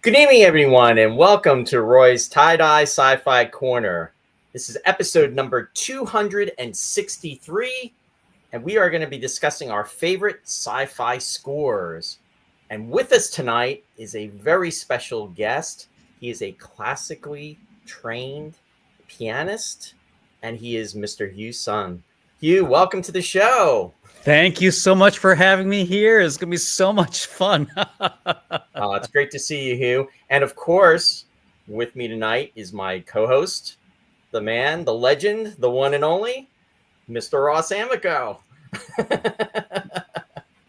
Good evening, everyone, and welcome to Roy's Tie-Dye Sci-Fi Corner. This is episode number 263, and we are going to be discussing our favorite sci-fi scores. And with us tonight is a very special guest. He is a classically trained pianist, and he is Mr. Hugh Sung. Hugh, welcome to the show. Thank you so much for having me here. It's going to be so much fun. It's great to see you, Hugh. And of course, with me tonight is my co-host, the man, the legend, the one and only, Mr. Ross Amico.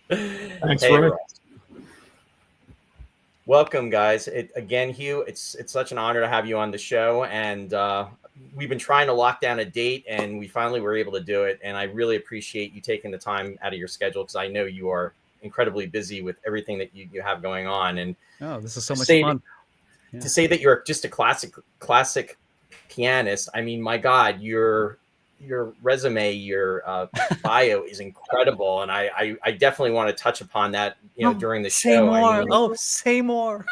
Thanks, Roy. Ross. Welcome, guys. Again, Hugh, it's such an honor to have you on the show. And we've been trying to lock down a date, and we finally were able to do it. And I really appreciate you taking the time out of your schedule, because I know you are incredibly busy with everything that you have going on. And this is so much fun. To say that you're just a classic pianist, I mean, my God, your resume, your bio is incredible, and I definitely want to touch upon that, during the show. Say more.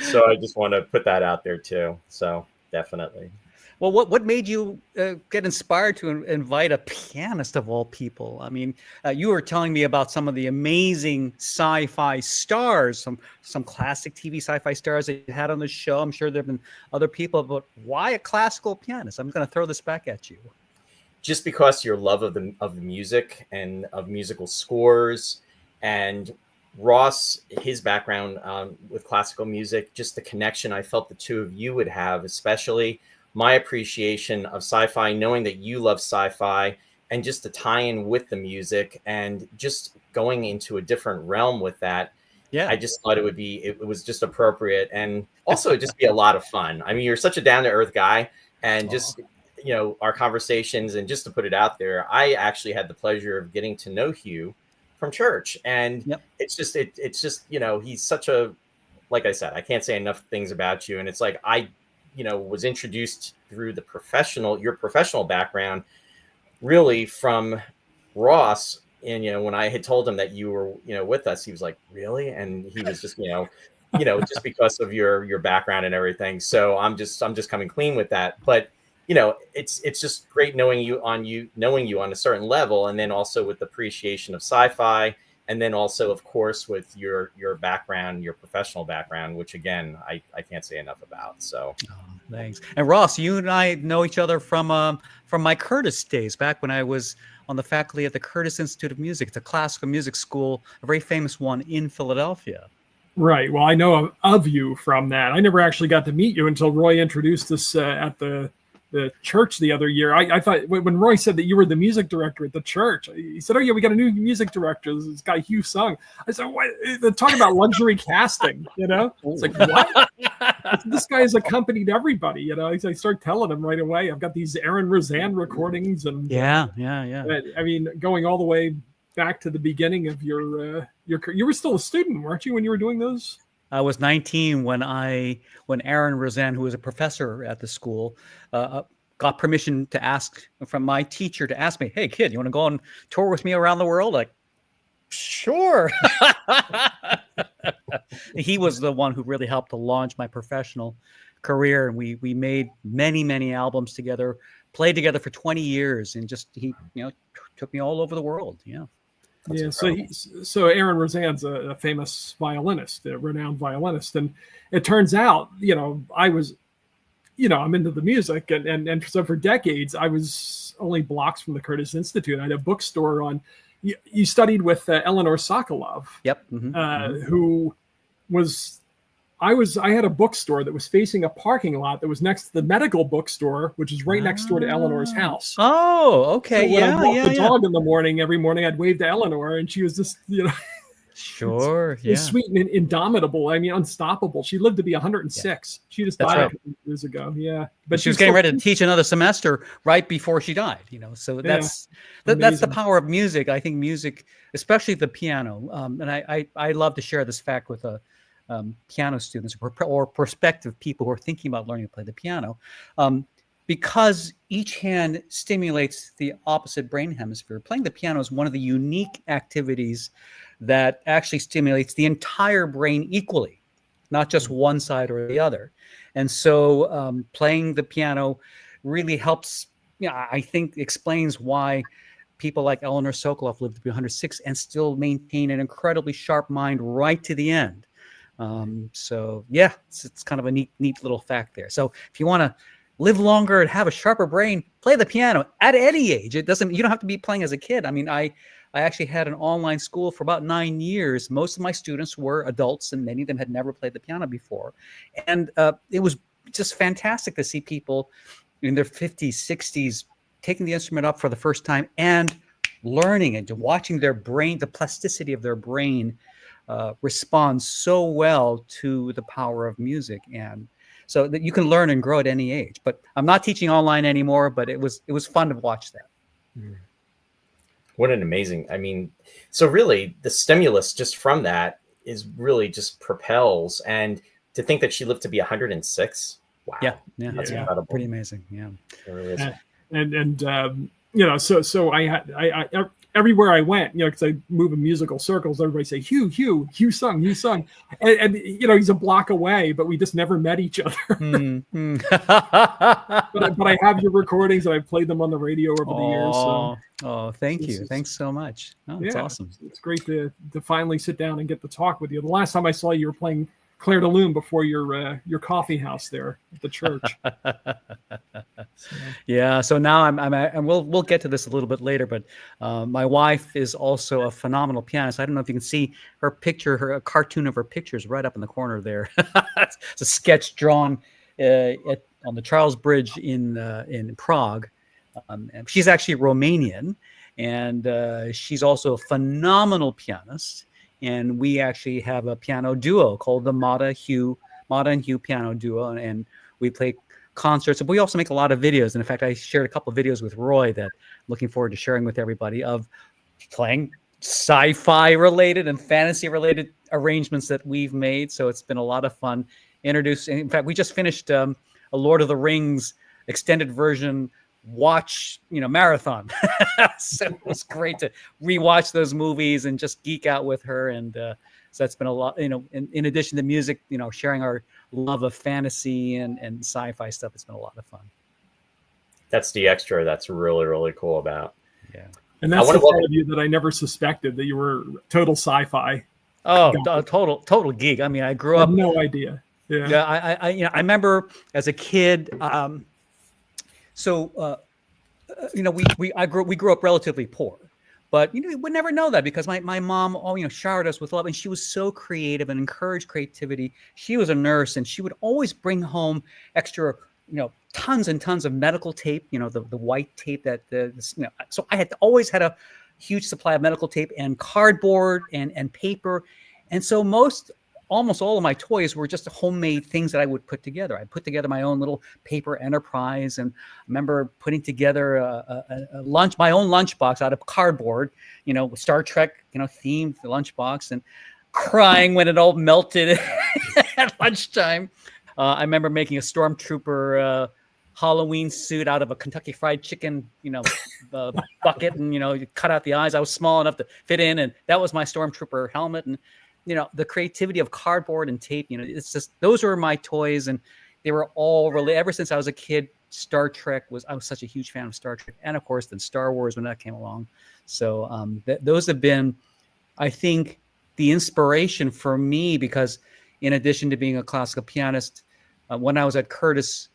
So I just want to put that out there too. So definitely. Well, what made you get inspired to invite a pianist of all people? I mean, you were telling me about some of the amazing sci-fi stars, some classic TV sci-fi stars that you had on the show. I'm sure there have been other people, but why a classical pianist? I'm going to throw this back at you. Just because your love of the music and of musical scores, and Ross, his background with classical music, just the connection I felt the two of you would have, especially my appreciation of sci-fi, knowing that you love sci-fi, and just the tie-in with the music and just going into a different realm with that. Yeah, I just thought it was just appropriate, and also it'd just be a lot of fun. I mean, you're such a down-to-earth guy, and just our conversations, and just to put it out there, I actually had the pleasure of getting to know Hugh from church, and it's just he's such a, like I said, I can't say enough things about you, and it's like I was introduced through your professional background, really from Ross. And, when I had told him that you were, with us, he was like, really? And he was just, just because of your background and everything. So I'm just coming clean with that. But, it's just great knowing you on a certain level. And then also with the appreciation of sci-fi. And then also, of course, with your background, your professional background, which, again, I can't say enough about. So, thanks. And Ross, you and I know each other from my Curtis days, back when I was on the faculty at the Curtis Institute of Music. It's a classical music school, a very famous one in Philadelphia. Right. Well, I know of you from that. I never actually got to meet you until Roy introduced us at the church the other year. I thought when Roy said that you were the music director at the church, he said, "Oh yeah, we got a new music director. This guy Hugh Sung." I said, "What? They're talking about luxury casting, It's like, what? This guy has accompanied everybody, I start telling him right away. I've got these Aaron Roseanne recordings, and yeah. I mean, going all the way back to the beginning of your you were still a student, weren't you, when you were doing those? I was 19 when Aaron Roseanne, who was a professor at the school, got permission to ask from my teacher to ask me, "Hey kid, you want to go on tour with me around the world?" Like, sure. He was the one who really helped to launch my professional career, and we made many albums together, played together for 20 years, and just he took me all over the world. Yeah. That's so Aaron Roseanne's a famous violinist, a renowned violinist, and it turns out, I was, I'm into the music, and so for decades I was only blocks from the Curtis Institute. I had a bookstore on. You studied with Eleanor Sokolov. Yep. Who was. I had a bookstore that was facing a parking lot that was next to the medical bookstore, which is right next door to Eleanor's house. Oh, okay. So when I walked the dog in the morning, every morning I'd wave to Eleanor, and she was just, sure, sweet and indomitable. I mean, unstoppable. She lived to be 106. Yeah. She just died a couple years ago. Yeah, but she was getting ready to teach another semester right before she died. So that's the power of music. I think music, especially the piano, and I love to share this fact with piano students or prospective people who are thinking about learning to play the piano. because each hand stimulates the opposite brain hemisphere. Playing the piano is one of the unique activities that actually stimulates the entire brain equally, not just one side or the other. And so playing the piano really helps, I think explains why people like Eleanor Sokoloff lived to be 106 and still maintain an incredibly sharp mind right to the end. So yeah, it's kind of a neat little fact there. So if you want to live longer and have a sharper brain, play the piano at any age. You don't have to be playing as a kid. I mean, I actually had an online school for about 9 years. Most of my students were adults, and many of them had never played the piano before. And it was just fantastic to see people in their 50s, 60s, taking the instrument up for the first time and learning and watching their brain, the plasticity of their brain respond so well to the power of music. And so that you can learn and grow at any age. But I'm not teaching online anymore, but it was fun to watch that. What an amazing, I mean, so really the stimulus just from that is really just propels. And to think that she lived to be 106. Wow. Yeah. That's incredible. Pretty amazing. Yeah. It really is. And so I everywhere I went, because I move in musical circles, everybody say Hugh Sung, and he's a block away, but we just never met each other. But I have your recordings, and I've played them on the radio over the years. So. Thank you. Thanks so much. Oh, it's awesome. It's great to finally sit down and get to talk with you. The last time I saw you were playing Claire de Lune before your coffee house there at the church. Yeah. So now and we'll get to this a little bit later, but my wife is also a phenomenal pianist. I don't know if you can see her picture, a cartoon of her pictures right up in the corner there. It's a sketch drawn on the Charles Bridge in Prague. And she's actually Romanian, and she's also a phenomenal pianist. And we actually have a piano duo called the Mata and Hugh piano duo, and we play concerts. But we also make a lot of videos. And in fact, I shared a couple of videos with Roy that I'm looking forward to sharing with everybody of playing sci-fi related and fantasy related arrangements that we've made. So it's been a lot of fun introducing. In fact, we just finished a Lord of the Rings extended version marathon. So it was great to rewatch those movies and just geek out with her. And so that's been a lot, in addition to music, sharing our love of fantasy and sci-fi stuff. It's been a lot of fun. That's the extra that's really, really cool about. Yeah. And that's the part of you that I never suspected, that you were total sci-fi. Oh, total geek. I mean, I grew up. I had no idea. Yeah. I remember as a kid, we grew up relatively poor, but we would never know that because my mom showered us with love, and she was so creative and encouraged creativity. She was a nurse, and she would always bring home extra, tons and tons of medical tape, the white tape that so I had always had a huge supply of medical tape and cardboard and paper, and so almost all of my toys were just homemade things that I would put together. I put together my own little paper enterprise, and I remember putting together my own lunchbox out of cardboard, with Star Trek, themed lunchbox, and crying when it all melted at lunchtime. I remember making a stormtrooper Halloween suit out of a Kentucky Fried Chicken, bucket, and you cut out the eyes. I was small enough to fit in, and that was my stormtrooper helmet. And the creativity of cardboard and tape, it's just, those were my toys, and they were all really, ever since I was a kid, I was such a huge fan of Star Trek. And of course, then Star Wars when that came along. So those have been, I think, the inspiration for me, because in addition to being a classical pianist, when I was at Curtis,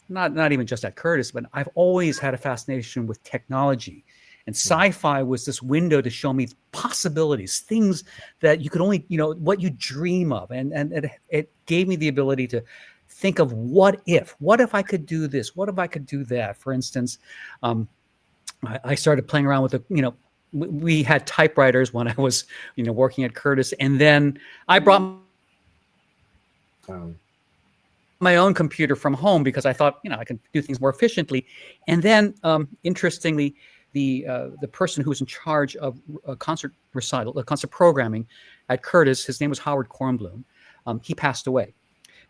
not even just at Curtis, but I've always had a fascination with technology. And sci-fi was this window to show me possibilities, things that you could only, what you dream of. And it gave me the ability to think of what if I could do this? What if I could do that? For instance, I started playing around with we had typewriters when I was, working at Curtis. And then I brought my own computer from home because I thought, I can do things more efficiently. And then, interestingly, the person who was in charge of concert programming at Curtis, his name was Howard Kornblum. He passed away.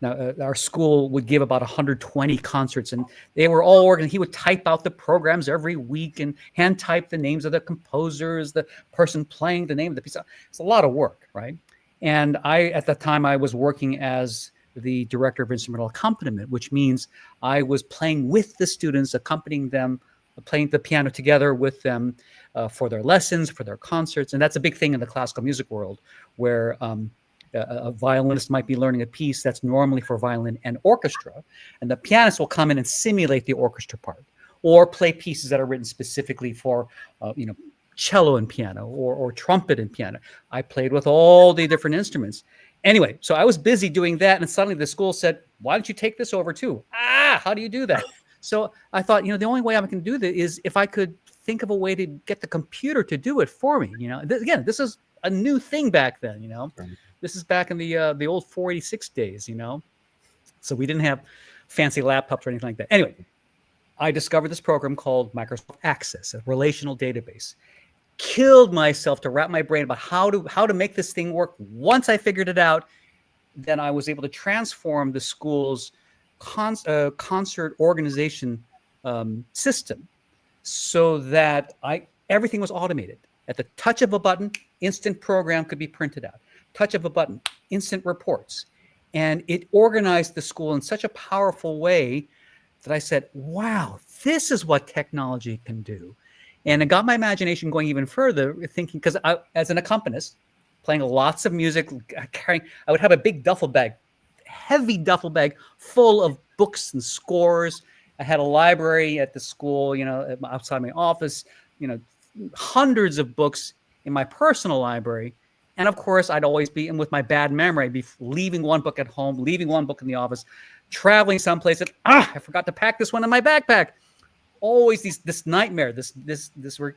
Now, our school would give about 120 concerts, and they were all organized. He would type out the programs every week and hand type the names of the composers, the person playing, the name of the piece. It's a lot of work, right? And at the time, I was working as the director of instrumental accompaniment, which means I was playing with the students, accompanying them, playing the piano together with them for their lessons, for their concerts. And that's a big thing in the classical music world, where a violinist might be learning a piece that's normally for violin and orchestra, and the pianist will come in and simulate the orchestra part, or play pieces that are written specifically for, cello and piano, or trumpet and piano. I played with all the different instruments. Anyway, so I was busy doing that, and suddenly the school said, "Why don't you take this over too?" How do you do that? So I thought, the only way I can do this is if I could think of a way to get the computer to do it for me. Again, this is a new thing back then. Right. This is back in the old 486 days. So we didn't have fancy laptops or anything like that. Anyway, I discovered this program called Microsoft Access, a relational database. Killed myself to wrap my brain about how to make this thing work. Once I figured it out, then I was able to transform the school's concert organization system so that everything was automated. At the touch of a button, instant program could be printed out. Touch of a button, instant reports. And it organized the school in such a powerful way that I said, wow, this is what technology can do. And it got my imagination going even further, thinking, because as an accompanist, playing lots of music, I would have a big duffel bag, heavy duffel bag full of books and scores. I had a library at the school, outside my office, hundreds of books in my personal library. And of course, I'd always be, and with my bad memory, I'd be leaving one book at home, leaving one book in the office, traveling someplace, and I forgot to pack this one in my backpack. Always this nightmare, this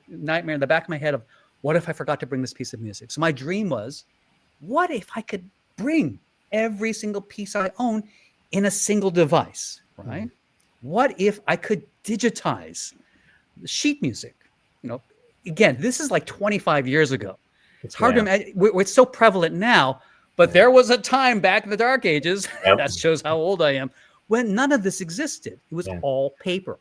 nightmare in the back of my head of, what if I forgot to bring this piece of music? So my dream was, what if I could bring every single piece I own in a single device, right? Mm-hmm. What if I could digitize the sheet music? Again, this is like 25 years ago. It's hard to imagine. It's so prevalent now, but there was a time back in the dark ages, that shows how old I am, when none of this existed. It was all paper.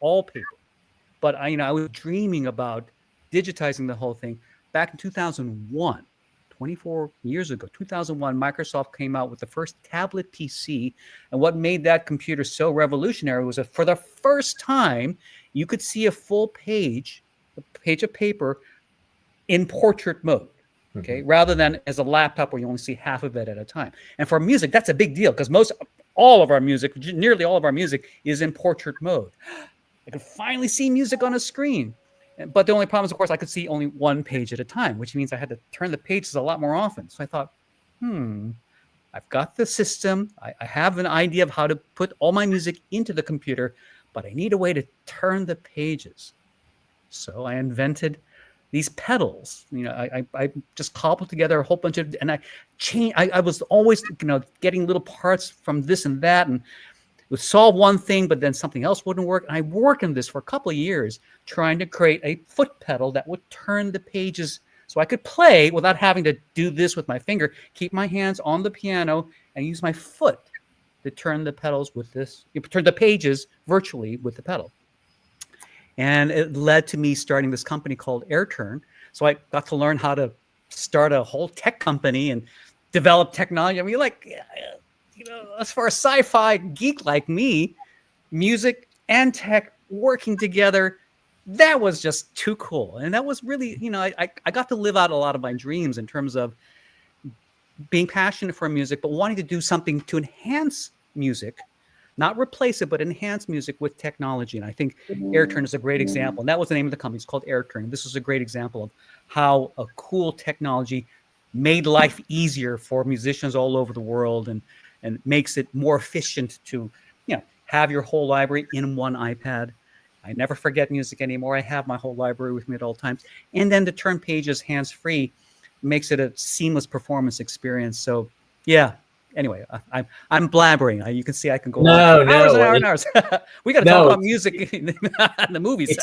But I was dreaming about digitizing the whole thing back in 2001, 24 years ago. 2001, Microsoft came out with the first tablet PC. And what made that computer so revolutionary was that for the first time, you could see a full page, a page of paper in portrait mode. Okay, rather than as a laptop where you only see half of it at a time. And for music, that's a big deal because nearly all of our music is in portrait mode. I could finally see music on a screen. But the only problem is, of course, I could see only one page at a time, which means I had to turn the pages a lot more often. So I thought, I've got the system. I have an idea of how to put all my music into the computer, but I need a way to turn the pages. So I invented these pedals. I just cobbled together a whole bunch of, and I was always, getting little parts from this and that, and it would solve one thing, but then something else wouldn't work. And I worked on this for a couple of years, trying to create a foot pedal that would turn the pages so I could play without having to do this with my finger, keep my hands on the piano and use my foot to turn the pedals with this, turn the pages virtually with the pedal. And it led to me starting this company called AirTurn. So I got to learn how to start a whole tech company and develop technology. I mean, as far as sci-fi geek like me, music and tech working together, that was just too cool. And that was really, I got to live out a lot of my dreams in terms of being passionate for music, but wanting to do something to enhance music. Not replace it, but enhance music with technology. And I think AirTurn is a great example. And that was the name of the company. It's called AirTurn. This was a great example of how a cool technology made life easier for musicians all over the world and makes it more efficient to, have your whole library in one iPad. I never forget music anymore. I have my whole library with me at all times. And then to turn pages hands-free makes it a seamless performance experience. So, yeah. Anyway, I'm blabbering. You can see I can go hours and hours. We got to talk about music in the movies.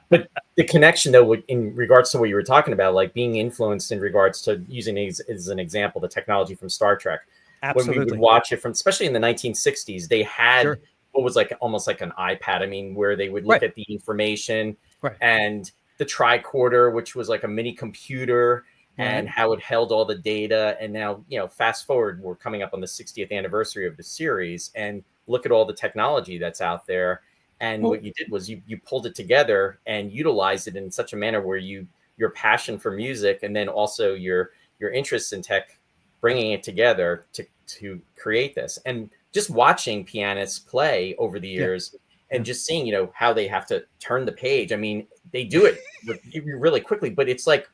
But the connection, though, in regards to what you were talking about, like being influenced in regards to using as an example, the technology from Star Trek. when we would Absolutely. watch it from, especially in the 1960s, they had Sure. what was like almost like an iPad. I mean, where they would look Right. at the information Right. and the tricorder, which was like a mini computer, and Right. how it held all the data. And now, fast forward, we're coming up on the 60th anniversary of the series, and look at all the technology that's out there. And what you did was you pulled it together and utilized it in such a manner where your passion for music, and then also your interest in tech, bringing it together to create this. And just watching pianists play over the years, and just seeing, how they have to turn the page. I mean, they do it really quickly, but it's like,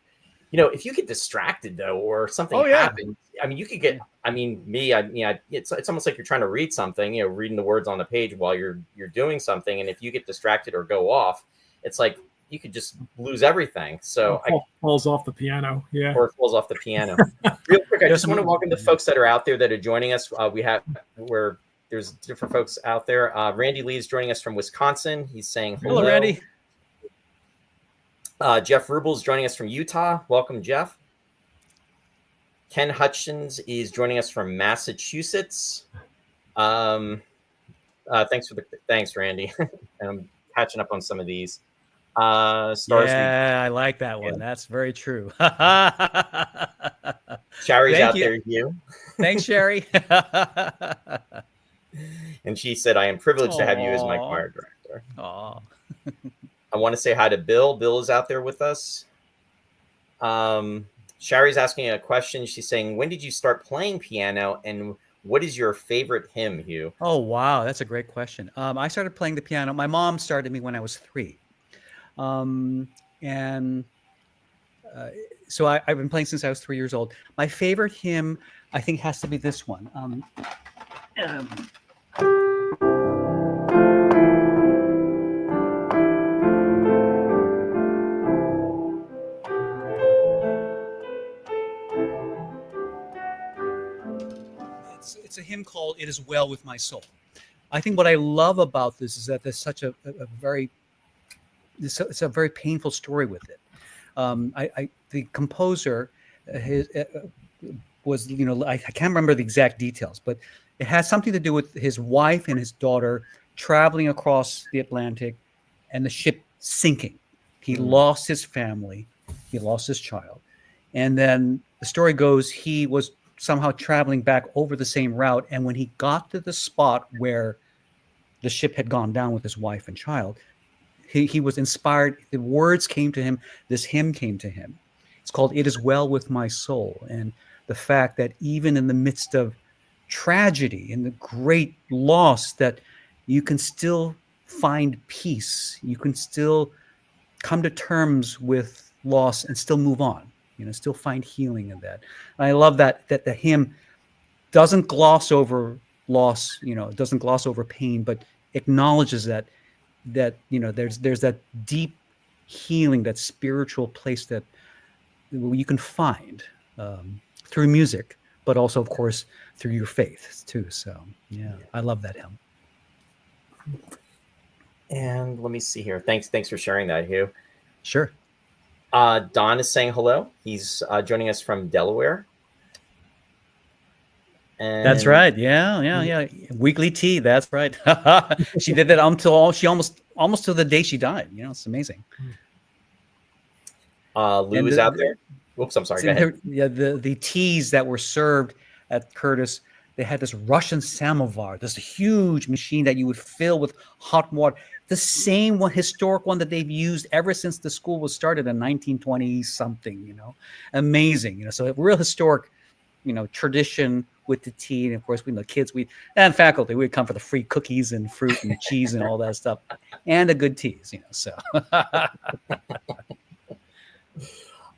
if you get distracted though, or something happens, I mean, you could get, it's almost like you're trying to read something, reading the words on the page while you're doing something. And if you get distracted or go off, it's like, you could just lose everything. So falls off the piano. Yeah. Or it falls off the piano. Real quick, I just want to welcome the folks that are out there that are joining us. There's different folks out there. Randy Lee is joining us from Wisconsin. He's saying hello. Hello, Randy. Jeff Rubel is joining us from Utah. Welcome, Jeff. Ken Hutchins is joining us from Massachusetts. Thanks, Randy. I'm catching up on some of these. I like that one. That's very true. Sherry's out there, Hugh. Thanks, Sherry. And she said, I am privileged to have you as my choir director. Aww. I want to say hi to Bill. Bill is out there with us. Sherry's asking a question. She's saying, when did you start playing piano, and what is your favorite hymn, Hugh? Oh, wow. That's a great question. I started playing the piano. My mom started me when I was 3. So I've been playing since I was 3 years old. My favorite hymn, I think, has to be this one. It's a hymn called "It Is Well With My Soul." I think what I love about this is that there's such a very it's a very painful story with it. The composer was, I can't remember the exact details, but it has something to do with his wife and his daughter traveling across the Atlantic and the ship sinking. He lost his family. He lost his child. And then the story goes, he was somehow traveling back over the same route. And when he got to the spot where the ship had gone down with his wife and child, he was inspired. The words came to him. This hymn came to him. It's called "It Is Well With My Soul." And the fact that even in the midst of tragedy and the great loss, that you can still find peace. You can still come to terms with loss and still move on, still find healing in that. And I love that the hymn doesn't gloss over loss, doesn't gloss over pain, but acknowledges that there's that deep healing, that spiritual place that you can find through music, but also, of course, through your faith too. So I love that hymn. And let me see here. Thanks for sharing that, Hugh. Sure. Don is saying hello. He's joining us from Delaware. And that's right. Yeah. Weekly tea. That's right. She did that until almost to the day she died. It's amazing. Lou is out there. Whoops, I'm sorry. Go ahead. The teas that were served at Curtis, they had this Russian samovar, this huge machine that you would fill with hot water. The same one, historic one that they've used ever since the school was started in 1920 something. Amazing. So a real historic, tradition with the tea. And of course, we know kids, and faculty, we'd come for the free cookies and fruit and cheese and all that stuff, and the good teas. So.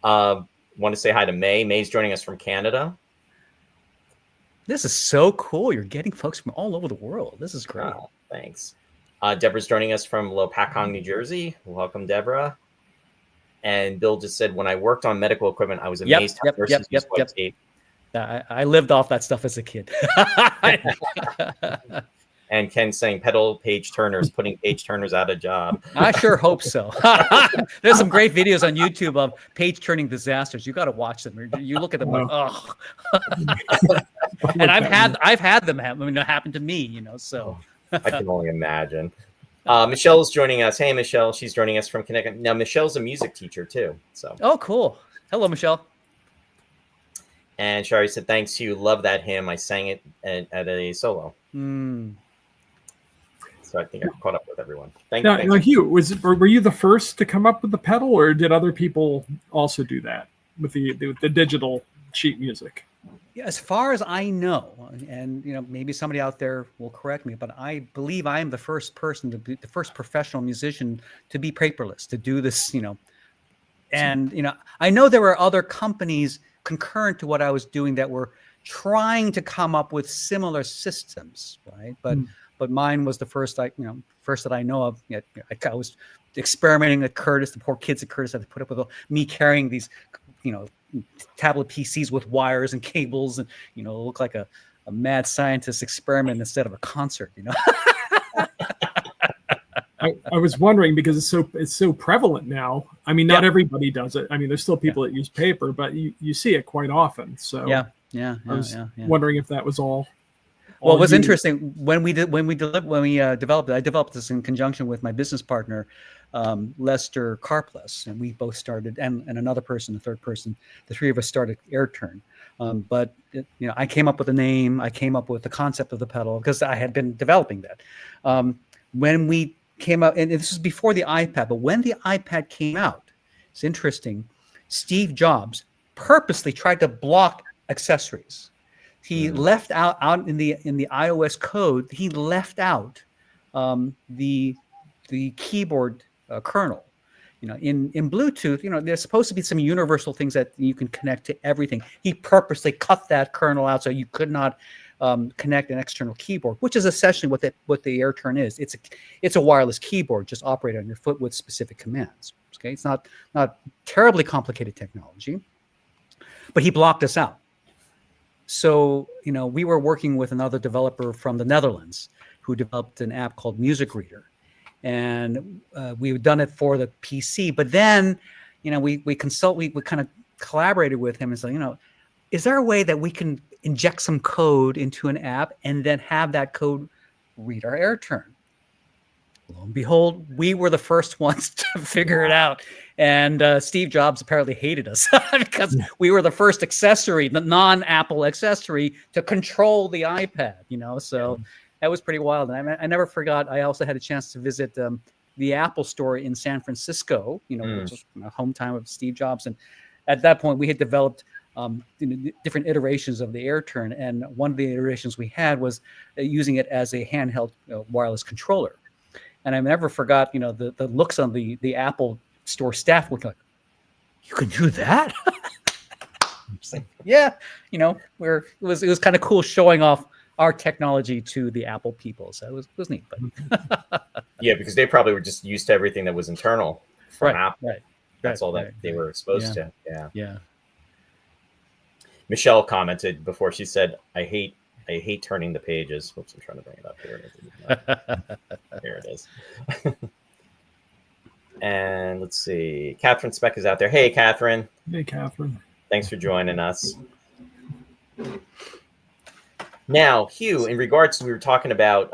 Want to say hi to May. May's joining us from Canada. This is so cool. You're getting folks from all over the world. This is great. Oh, thanks. Deborah's joining us from Lopakong, New Jersey. Welcome, Deborah. And Bill just said, when I worked on medical equipment, I was amazed how nurses use white tape. I lived off that stuff as a kid. And Ken saying pedal page turners, putting page turners out of job. I sure hope so. There's some great videos on YouTube of page turning disasters. You got to watch them. You look at them like, oh. And I've had them happen to me, so. I can only imagine. Michelle's joining us. Hey, Michelle. She's joining us from Connecticut. Now, Michelle's a music teacher too. So. Oh, cool. Hello, Michelle. And Shari said, "Thanks, Hugh. Love that hymn. I sang it at a solo." So I think I caught up with everyone. Thanks. Hugh, were you the first to come up with the pedal, or did other people also do that with the digital sheet music? Yeah, as far as I know, and maybe somebody out there will correct me, but I believe I am the first person to be the first professional musician to be paperless, to do this. And I know there were other companies concurrent to what I was doing that were trying to come up with similar systems, right? But mine was the first that I know of. I was experimenting at Curtis. The poor kids at Curtis had to put up with me carrying these, tablet PCs with wires and cables, and look like a mad scientist experiment instead of a concert. I was wondering because it's so prevalent now. I mean, not everybody does it. I mean, there's still people that use paper, but you see it quite often. So I was wondering if that was all. Well, it was interesting when we developed it. I developed this in conjunction with my business partner, Lester Carpless, and we both started, and another person, the third person. The three of us started AirTurn. But I came up with a name. I came up with the concept of the pedal because I had been developing that. When we came out, and this was before the iPad, but when the iPad came out, it's interesting. Steve Jobs purposely tried to block accessories. He left out in the iOS code. He left out the keyboard kernel. In Bluetooth, there's supposed to be some universal things that you can connect to everything. He purposely cut that kernel out so you could not connect an external keyboard, which is essentially what the AirTurn is. It's a wireless keyboard just operated on your foot with specific commands. Okay, it's not terribly complicated technology, but he blocked us out. So, we were working with another developer from the Netherlands who developed an app called Music Reader. And we've done it for the PC. But then, we kind of collaborated with him and said, is there a way that we can inject some code into an app and then have that code read our AirTurn? Lo and behold, we were the first ones to figure it out. And Steve Jobs apparently hated us because we were the first accessory, the non-Apple accessory, to control the iPad, So that was pretty wild. And I never forgot, I also had a chance to visit the Apple store in San Francisco, which was hometown of Steve Jobs. And at that point, we had developed different iterations of the AirTurn. And one of the iterations we had was using it as a handheld wireless controller. And I never forgot, the looks on the Apple store staff were like, "You can do that?" Like, yeah, it was kind of cool showing off our technology to the Apple people. So it was neat. But yeah, because they probably were just used to everything that was internal from Apple. Right. That's all that they were exposed to. Yeah. Michelle commented before. She said, I hate turning the pages. Whoops, I'm trying to bring it up here. Here it is. And let's see. Catherine Speck is out there. Hey, Catherine. Hey, Catherine. Thanks for joining us. Now, Hugh, in regards to we were talking about,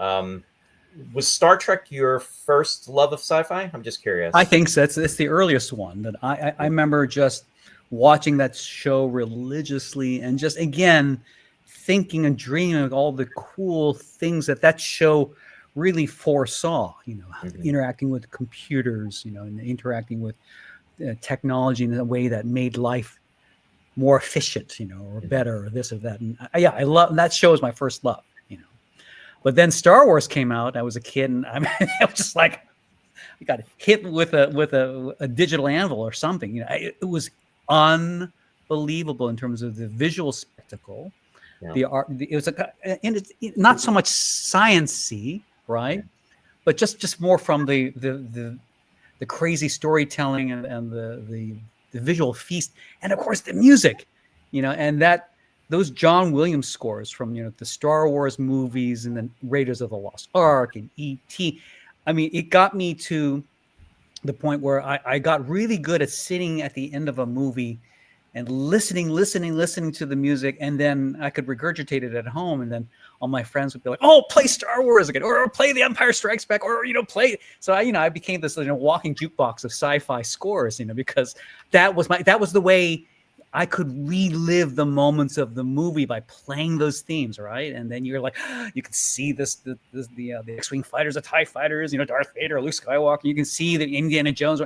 was Star Trek your first love of sci-fi? I'm just curious. I think so. It's the earliest one that I remember just watching that show religiously and just, again, thinking and dreaming of all the cool things that show really foresaw, interacting with computers, and interacting with technology in a way that made life more efficient, or better, or this or that. And I love that show is my first love, But then Star Wars came out. I was a kid, and I was just like, I got hit with a digital anvil or something. It was unbelievable in terms of the visual spectacle. Yeah. The art, it was not so much science-y, right? But just more from the crazy storytelling and the visual feast, and of course the music, and that those John Williams scores from the Star Wars movies and then Raiders of the Lost Ark and E.T. I mean, it got me to the point where I got really good at sitting at the end of a movie and listening to the music, and then I could regurgitate it at home, and then all my friends would be like, "Oh, play Star Wars again, or play The Empire Strikes Back, or play." So I became this walking jukebox of sci-fi scores, because that was the way I could relive the moments of the movie by playing those themes, right? And then you're like, you can see the X-wing fighters, the TIE fighters, Darth Vader, Luke Skywalker. You can see the Indiana Jones.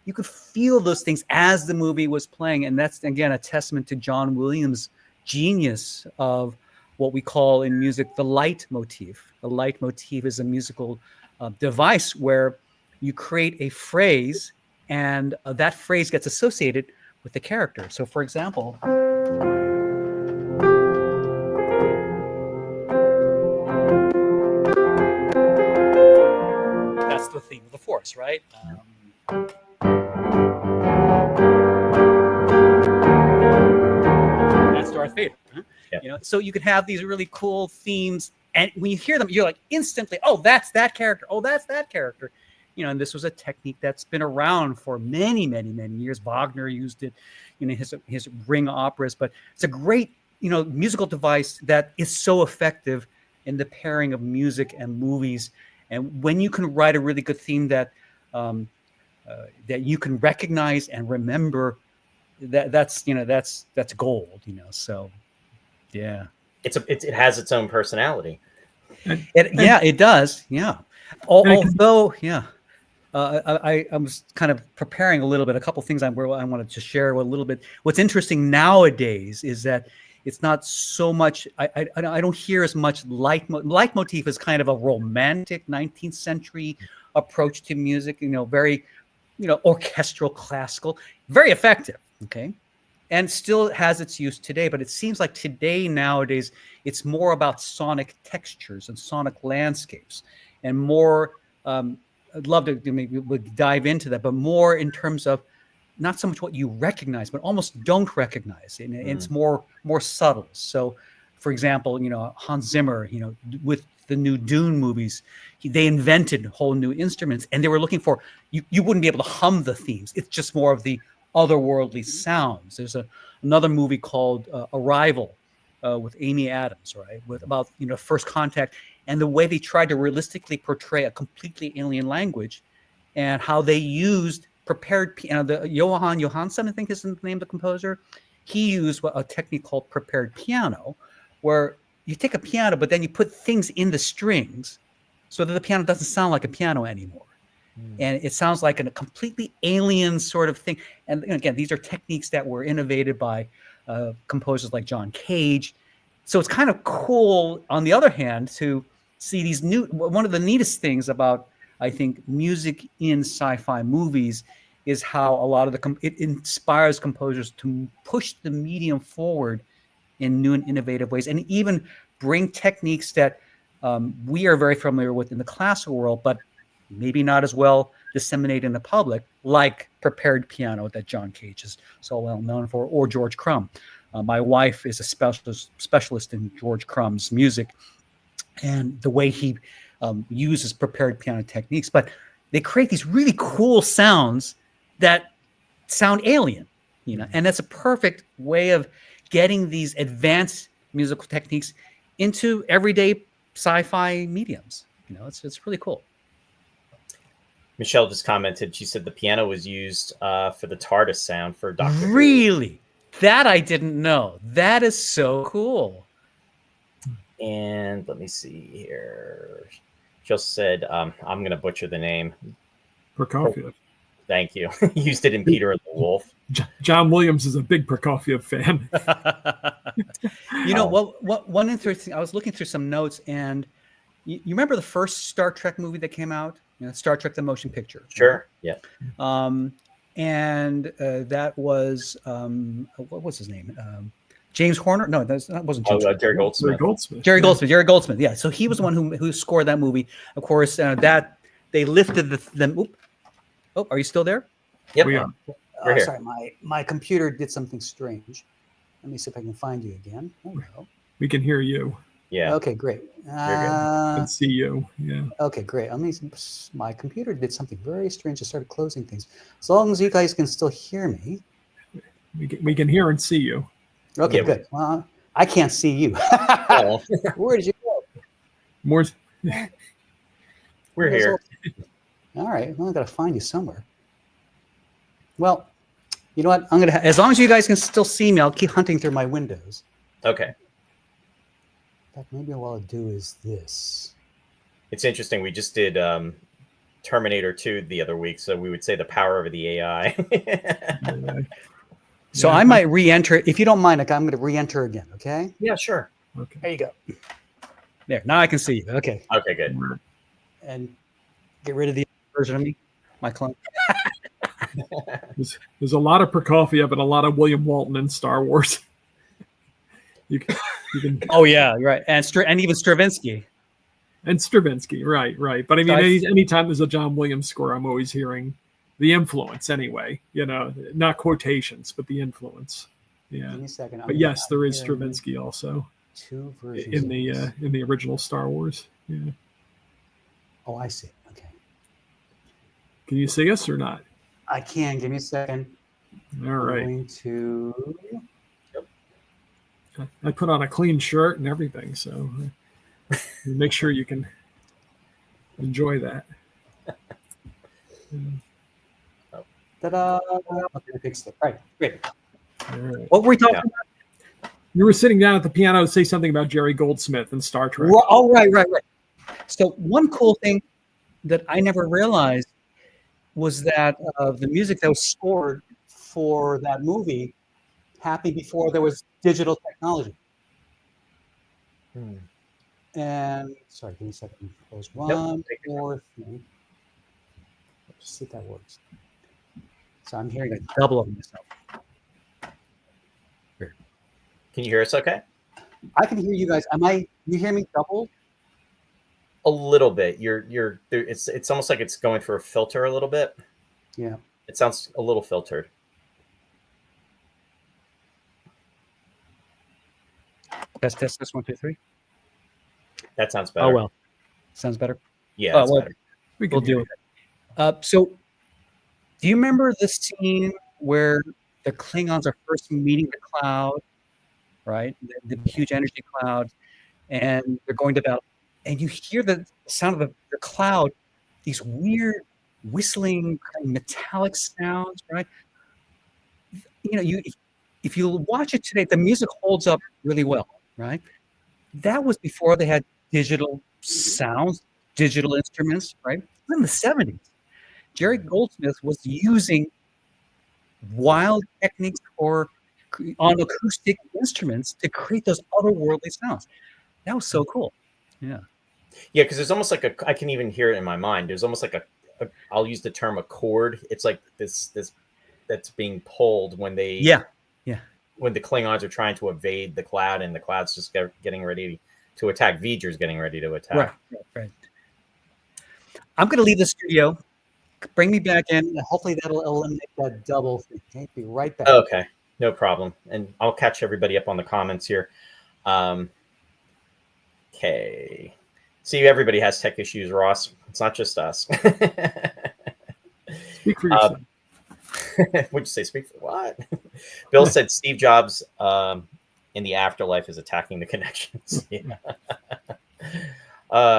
You could feel those things as the movie was playing, and that's again a testament to John Williams' genius of what we call in music the leitmotif. The leitmotif is a musical device where you create a phrase, and that phrase gets associated with the character. So, for example, that's the theme of the Force, right? That's Darth Vader. Huh? Yeah. So you could have these really cool themes, and when you hear them, you're like instantly, "Oh, that's that character. Oh, that's that character." And this was a technique that's been around for many, many, many years. Wagner used it, his ring operas. But it's a great, musical device that is so effective in the pairing of music and movies. And when you can write a really good theme that you can recognize and remember, that's gold. So, yeah, it has its own personality. It does. Yeah. Although, yeah. I was kind of preparing a couple things I wanted to share a little bit. What's interesting nowadays is that it's not so much. I don't hear as much leitmotif is kind of a romantic 19th century approach to music. Very, orchestral, classical, very effective. Okay, and still has its use today. But it seems like nowadays, it's more about sonic textures and sonic landscapes, and more. I'd love to maybe we'll dive into that, but more in terms of not so much what you recognize, but almost don't recognize. And it's more subtle. So, for example, Hans Zimmer, with the new Dune movies, they invented whole new instruments, and they were looking for you wouldn't be able to hum the themes. It's just more of the otherworldly sounds. There's another movie called Arrival with Amy Adams, right? With about first contact. And the way they tried to realistically portray a completely alien language, and how they used prepared piano. The Johan Johansson, I think is the name of the composer. He used a technique called prepared piano, where you take a piano, but then you put things in the strings, so that the piano doesn't sound like a piano anymore, and it sounds like a completely alien sort of thing. And again, these are techniques that were innovated by composers like John Cage. So it's kind of cool, on the other hand, to see these one of the neatest things about, I think, music in sci-fi movies is how a lot of it inspires composers to push the medium forward in new and innovative ways, and even bring techniques that we are very familiar with in the classical world, but maybe not as well disseminated in the public, like prepared piano that John Cage is so well known for, or George Crumb. My wife is a specialist in George Crumb's music, and the way he uses prepared piano techniques. But they create these really cool sounds that sound alien, and that's a perfect way of getting these advanced musical techniques into everyday sci-fi mediums. It's really cool. Michelle just commented. She said the piano was used for the TARDIS sound for Doctor Who. Really? That I didn't know. That is so cool. And let me see here. She also said, I'm going to butcher the name. Prokofiev. Thank you. Used it in Peter and the Wolf. John Williams is a big Prokofiev fan. One interesting. I was looking through some notes, and you remember the first Star Trek movie that came out? Star Trek: The Motion Picture. Sure. Yeah. And that was what was his name? James Horner? No, that wasn't James. Jerry Goldsmith. Jerry Goldsmith. Yeah. So he was the one who scored that movie. Of course, that they lifted them. Oh, are you still there? Yep. We are. We're here. Sorry, my computer did something strange. Let me see if I can find you again. Hello. We can hear you Yeah. Okay, great. and see you. Yeah. Okay, great. My computer did something very strange. It started closing things. As long as you guys can still hear me. We can hear and see you. Okay, Yeah, good. Well, I can't see you. Oh, Where did you go? More. we're here. All right. Well, I got to find you somewhere. Well, you know what? I'm gonna. As long as you guys can still see me, I'll keep hunting through my windows. Okay. In fact, maybe what I'll do is this. It's interesting. We just did Terminator 2 the other week, so we would say the power of the AI. So I might re-enter. If you don't mind, I'm going to re-enter again. Okay. Yeah, sure. Okay. There you go. There. Now I can see you. Okay. Okay, good. And get rid of the version of me, my clone. There's a lot of Prokofiev and a lot of William Walton in Star Wars. You can. Oh yeah, right. And even Stravinsky. And Stravinsky, right. But I mean, anytime there's a John Williams score, I'm always hearing the influence anyway. Not quotations, but the influence. Yeah. Give me a second. But yes, there is Stravinsky also 2 versions in the original Star Wars. Yeah. Oh, I see. Okay. Can you see us or not? I can. Give me a second. All right. I'm going to. I put on a clean shirt and everything, so make sure you can enjoy that. Ta-da! Okay, fix it. All right, great. All right. What were we talking about? You were sitting down at the piano to say something about Jerry Goldsmith and Star Trek. Oh, right. So one cool thing that I never realized was that the music that was scored for that movie happened before there was digital technology. And sorry, give me a second. Close one more thing. Let's see if that works. So I'm hearing a double of myself. Here. Can you hear us okay? I can hear you guys. You hear me double? A little bit. It's almost like it's going through a filter a little bit. Yeah. It sounds a little filtered. Test 1, 2, 3. That sounds better. Oh well. Sounds better. Yeah, that's better. We'll do it. So do you remember the scene where the Klingons are first meeting the cloud, right? The huge energy cloud, and they're going to battle, and you hear the sound of the cloud, these weird whistling kind of metallic sounds, right? If you watch it today, the music holds up really well, right? That was before they had digital sounds, digital instruments, right? In the 70s, Jerry Goldsmith was using wild techniques on acoustic instruments to create those otherworldly sounds. That was so cool. Yeah. Yeah, because there's almost like I can even hear it in my mind. There's almost like I'll use the term a chord. It's like this that's being pulled when when the Klingons are trying to evade the cloud and the cloud's just getting ready to attack. V'ger's getting ready to attack. Right. I'm going to leave the studio. Bring me back in. Hopefully that'll eliminate that double thing. Okay, be right back. Okay, no problem. And I'll catch everybody up on the comments here. Okay. See, everybody has tech issues, Ross. It's not just us. Speak for yourself. What'd you say? Speak for what? Bill said Steve Jobs in the afterlife is attacking the connections. Yeah.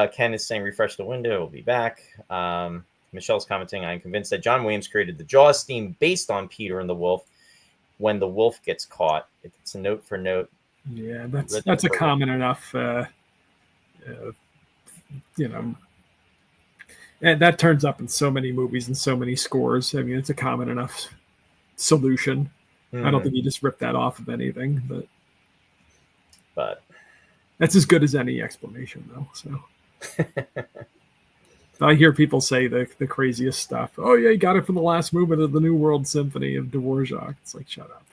Ken is saying refresh the window. We'll be back. Michelle's commenting, I'm convinced that John Williams created the Jaws theme based on Peter and the Wolf when the wolf gets caught. It's a note for note. Yeah, that's a common enough, and that turns up in so many movies and so many scores. I mean, it's a common enough solution. I don't think you just rip that off of anything, but that's as good as any explanation, though. So I hear people say the craziest stuff. Oh yeah, you got it from the last movement of the New World Symphony of Dvorak. It's like, shut up.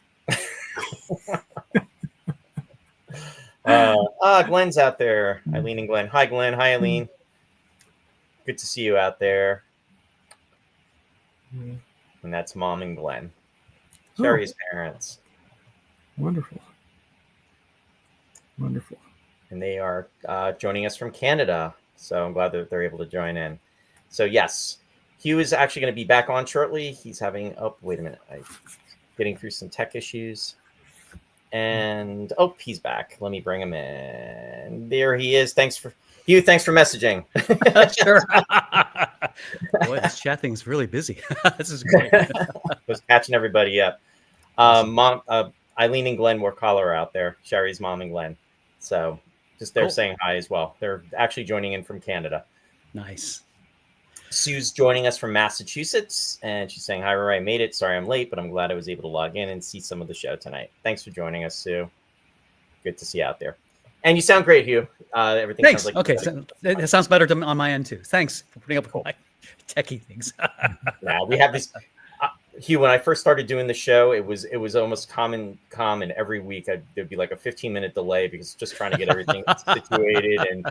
Glenn's out there. Eileen and Glenn. Hi, Glenn. Hi, Eileen. Good to see you out there. And that's Mom and Glenn. Sherry's parents. Wonderful. Wonderful. And they are joining us from Canada. So I'm glad that they're able to join in. So yes, Hugh is actually going to be back on shortly. He's having, oh, wait a minute. I'm getting through some tech issues. And, oh, he's back. Let me bring him in. There he is. Hugh, thanks for messaging. Sure. Boy, this chat thing's really busy. This is great. Was catching everybody up. Awesome. Mom, Eileen and Glenn Warcaller are out there. Sherry's mom and Glenn. So just they're saying hi as well. They're actually joining in from Canada. Nice. Sue's joining us from Massachusetts, and she's saying, hi, Roy, I made it. Sorry I'm late, but I'm glad I was able to log in and see some of the show tonight. Thanks for joining us, Sue. Good to see you out there. And you sound great, Hugh. Everything Thanks. sounds like okay, so it sounds better on my end, too. Thanks for putting up with my techie things. Yeah, we have this. Hugh, when I first started doing the show, it was almost common every week. There'd be like a 15-minute delay because just trying to get everything situated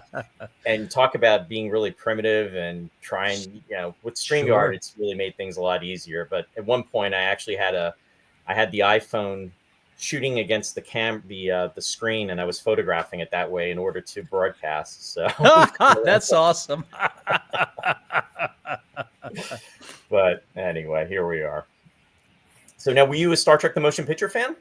and talk about being really primitive and trying, with StreamYard, It's really made things a lot easier. But at one point, I actually had the iPhone shooting against the screen, and I was photographing it that way in order to broadcast. So that's awesome. But anyway, here we are. So now, were you a Star Trek the Motion Picture fan?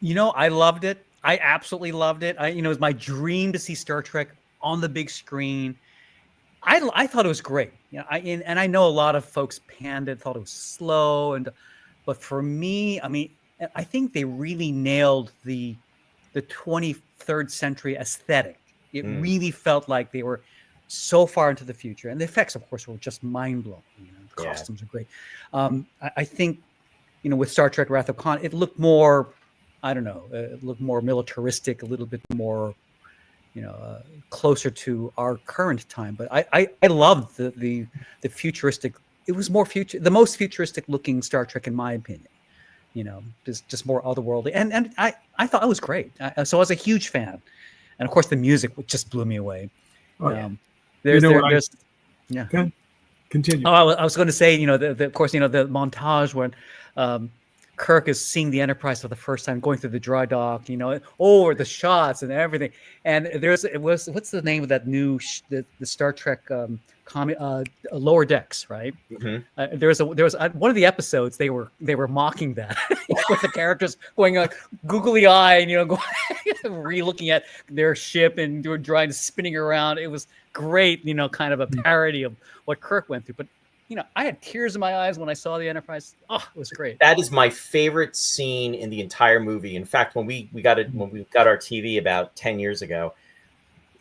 I loved it. I absolutely loved it. It was my dream to see Star Trek on the big screen. I thought it was great. And I know a lot of folks panned it, thought it was slow, but for me, I think they really nailed the 23rd century aesthetic. It really felt like they were so far into the future, and the effects, of course, were just mind blowing. The costumes are great. I think, with Star Trek: Wrath of Khan, it looked more, it looked more militaristic, a little bit more, closer to our current time. But I loved the futuristic. It was the most futuristic looking Star Trek, in my opinion. Just more otherworldly, and I thought it was great. So I was a huge fan, and of course the music just blew me away. Okay. Continue. Oh, I was going to say, of course, the montage when Kirk is seeing the Enterprise for the first time, going through the dry dock, or the shots and everything. And what's the name of that new the Star Trek Lower Decks, right? Mm-hmm. There was one of the episodes they were mocking that with the characters going like googly eye and going re-looking at their ship and doing drawing, spinning around. It was great, kind of a parody of what Kirk went through. But I had tears in my eyes when I saw the Enterprise. Oh, it was great. That is my favorite scene in the entire movie. In fact, when we got our TV about 10 years ago,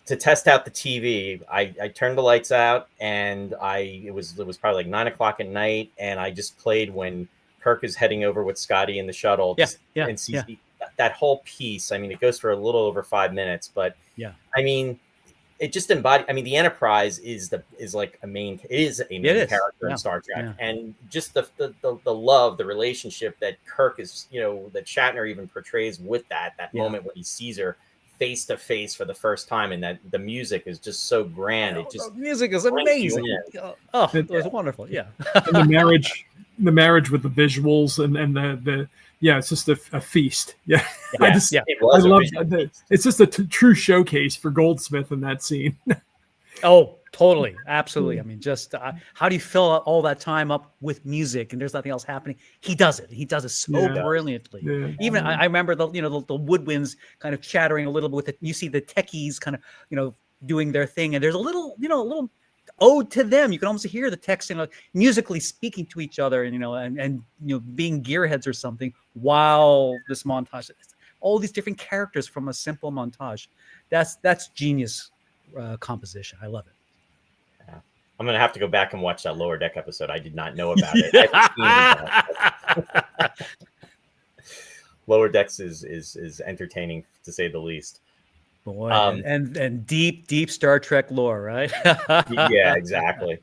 to test out the TV, I turned the lights out, and it was probably like 9 o'clock at night, and I just played when Kirk is heading over with Scotty in the shuttle. And sees that whole piece. It goes for a little over 5 minutes, but it just embodies. The Enterprise is a main character in Star Trek, and just the love, the relationship that Kirk is, that Shatner even portrays with that moment when he sees her face to face for the first time, and that the music is just so grand. It just the music is amazing. Oh, it was wonderful. Yeah, and the marriage with the visuals and the it's just a feast. Yeah, I love it. It's just a true showcase for Goldsmith in that scene. Oh, totally, absolutely. Just how do you fill all that time up with music and there's nothing else happening? He does it. He does it so brilliantly. Yeah. Even I remember the woodwinds kind of chattering a little bit with it. You see the techies kind of doing their thing, and there's a little ode to them. You can almost hear the text, musically speaking to each other, and being gearheads or something. While this montage, all these different characters from a simple montage, that's genius composition. I love it. Yeah. I'm gonna have to go back and watch that Lower Deck episode. I did not know about it. Lower Decks is entertaining, to say the least. Boy, and deep Star Trek lore, right? Yeah, exactly.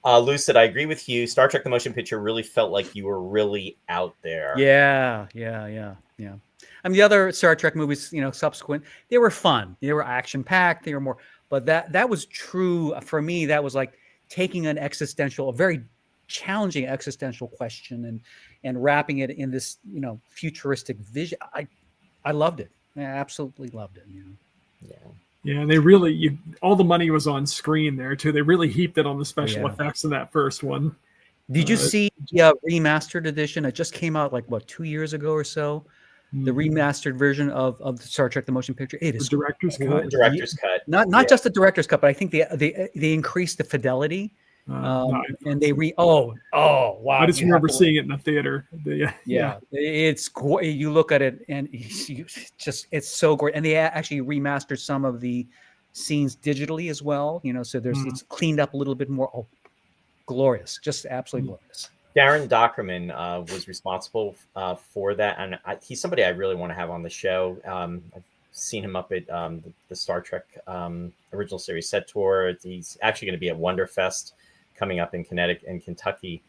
Lou said, I agree with you. Star Trek the Motion Picture really felt like you were really out there. Yeah. The other Star Trek movies, subsequent, they were fun. They were action-packed. They were more, but that was true for me. That was like taking a very challenging existential question and wrapping it in this, futuristic vision. I loved it. I absolutely loved it. Yeah. Yeah, they really all the money was on screen there too. They really heaped it on the special effects in that first one. Did you see the remastered edition? It just came out like 2 years ago or so. The remastered version of the Star Trek: The Motion Picture. It is the director's The cut. director's cut. Not just the director's cut, but I think they increased the fidelity. And they wow! I just remember seeing it in the theater. It's you look at it and it's so great. And they actually remastered some of the scenes digitally as well. So it's cleaned up a little bit more. Oh, glorious! Just absolutely glorious. Darren Dockerman was responsible for that, and he's somebody I really want to have on the show. I've seen him up at the Star Trek original series set tour. He's actually going to be at Wonderfest coming up in Connecticut and Kentucky,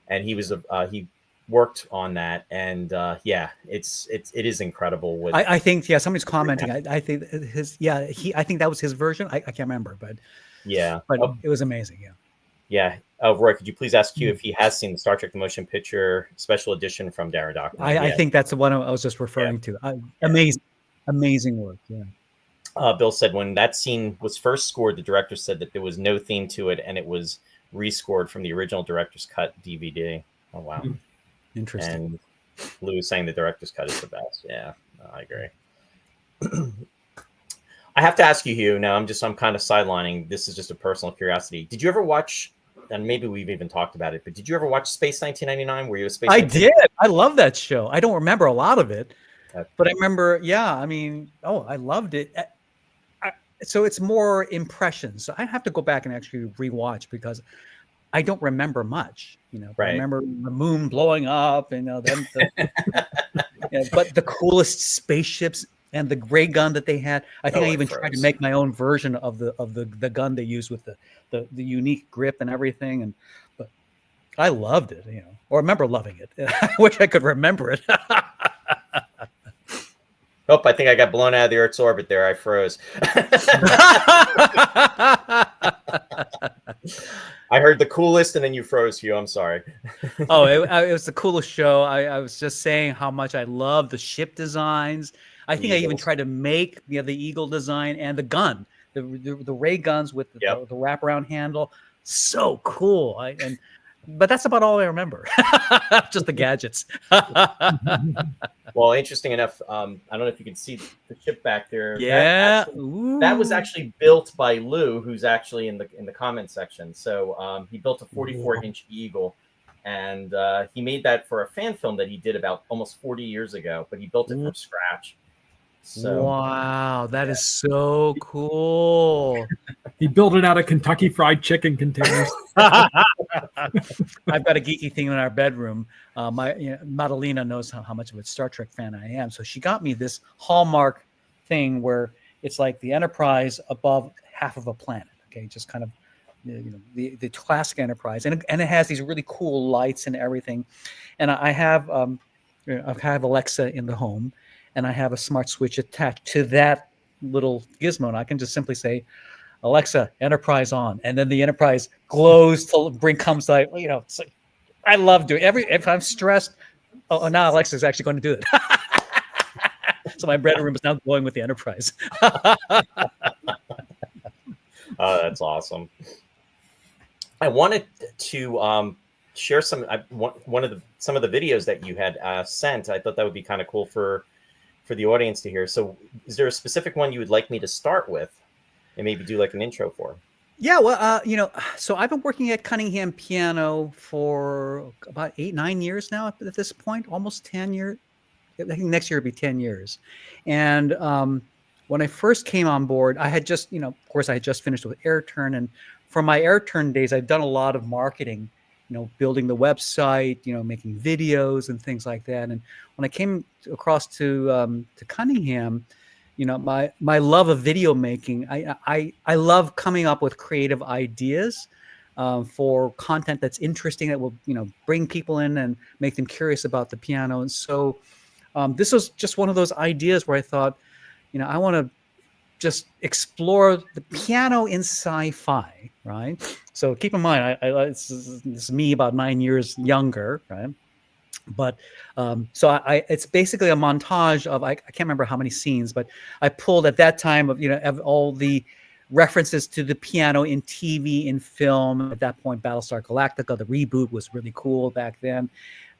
and he worked on that, and it is incredible. I think somebody's commenting. I think I think that was his version. I can't remember, but it was amazing. Yeah. Roy, could you please ask Hugh if he has seen the Star Trek: The Motion Picture special edition from Darren Dockerman? I think that's the one I was just referring to. Amazing work. Yeah. Bill said when that scene was first scored, the director said that there was no theme to it, and it was rescored from the original director's cut DVD. Oh wow, interesting. And Lou was saying the director's cut is the best. Yeah, I agree. I have to ask you, Hugh. Now I'm kind of sidelining. This is just a personal curiosity. Did you ever watch? And maybe we've even talked about it, but did you ever watch Space 1999? Were you a Space? I did. I love that show. I don't remember a lot of it, but I remember. Yeah, I mean, I loved it. So it's more impressions. So I have to go back and actually rewatch because I don't remember much. Right. I remember the moon blowing up, and then but the coolest spaceships and the ray gun that they had. I think I even tried to make my own version of the gun they used with the unique grip and everything. But I loved it, or remember loving it. I wish I could remember it. Oh, I think I got blown out of the Earth's orbit there. I froze. I heard the coolest, and then you froze, Hugh. I'm sorry. It was the coolest show. I was just saying how much I love the ship designs. I think I even tried to make the Eagle design and the gun, the ray guns with the wraparound handle. So cool. But that's about all I remember. Just the gadgets. Well, interesting enough, I don't know if you can see the ship back there. Yeah, that was actually built by Lou, who's actually in the comment section. So he built a 44-inch Eagle, and he made that for a fan film that he did about almost 40 years ago. But he built it from scratch. So, wow, that is so cool. He built it out of Kentucky Fried Chicken containers. I've got a geeky thing in our bedroom. Madalena knows how much of a Star Trek fan I am. So she got me this Hallmark thing where it's like the Enterprise above half of a planet. Okay, just kind of the classic Enterprise, and it has these really cool lights and everything. And I have Alexa in the home, and I have a smart switch attached to that little gizmo, and I can just simply say, Alexa, Enterprise on, and then the Enterprise glows till comes like It's like, I love doing if I'm stressed. Oh, now Alexa's actually going to do it. So my bedroom is now glowing with the Enterprise. Oh, that's awesome. I wanted to share some of the videos that you had sent. I thought that would be kind of cool for the audience to hear. So is there a specific one you would like me to start with and maybe do like an intro for? Yeah, well, so I've been working at Cunningham Piano for about 8-9 years now at this point, almost 10 years. I think next year will be 10 years. And when I first came on board, I had just, of course, I had just finished with AirTurn. And from my AirTurn days, I've done a lot of marketing, building the website, making videos and things like that. And when I came across to Cunningham, my love of video making, I love coming up with creative ideas for content that's interesting, that will bring people in and make them curious about the piano. And so this was just one of those ideas where I thought, I want to just explore the piano in sci-fi, right? So keep in mind, this is me about 9 years younger, right? But so it's basically a montage of, I can't remember how many scenes, but I pulled at that time of all the references to the piano in TV, in film. At that point, Battlestar Galactica, the reboot, was really cool back then.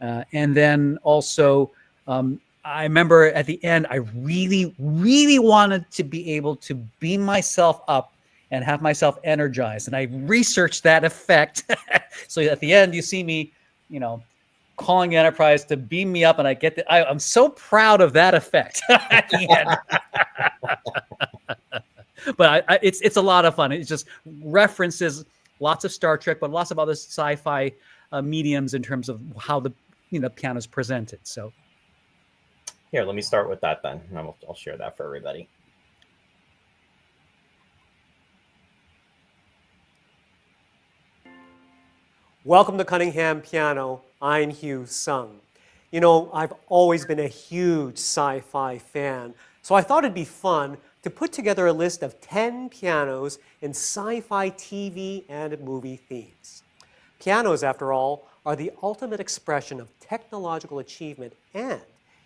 And then also, I remember at the end, I really, really wanted to be able to beam myself up and have myself energized. And I researched that effect. So at the end, you see me, calling the Enterprise to beam me up, and I get I'm so proud of that effect at the end. But it's a lot of fun. It's just references lots of Star Trek, but lots of other sci-fi mediums in terms of how the piano is presented. So here, let me start with that then, and I'll share that for everybody. Welcome to Cunningham Piano. I'm Hugh Sung. I've always been a huge sci-fi fan, so I thought it'd be fun to put together a list of 10 pianos in sci-fi TV and movie themes. Pianos, after all, are the ultimate expression of technological achievement and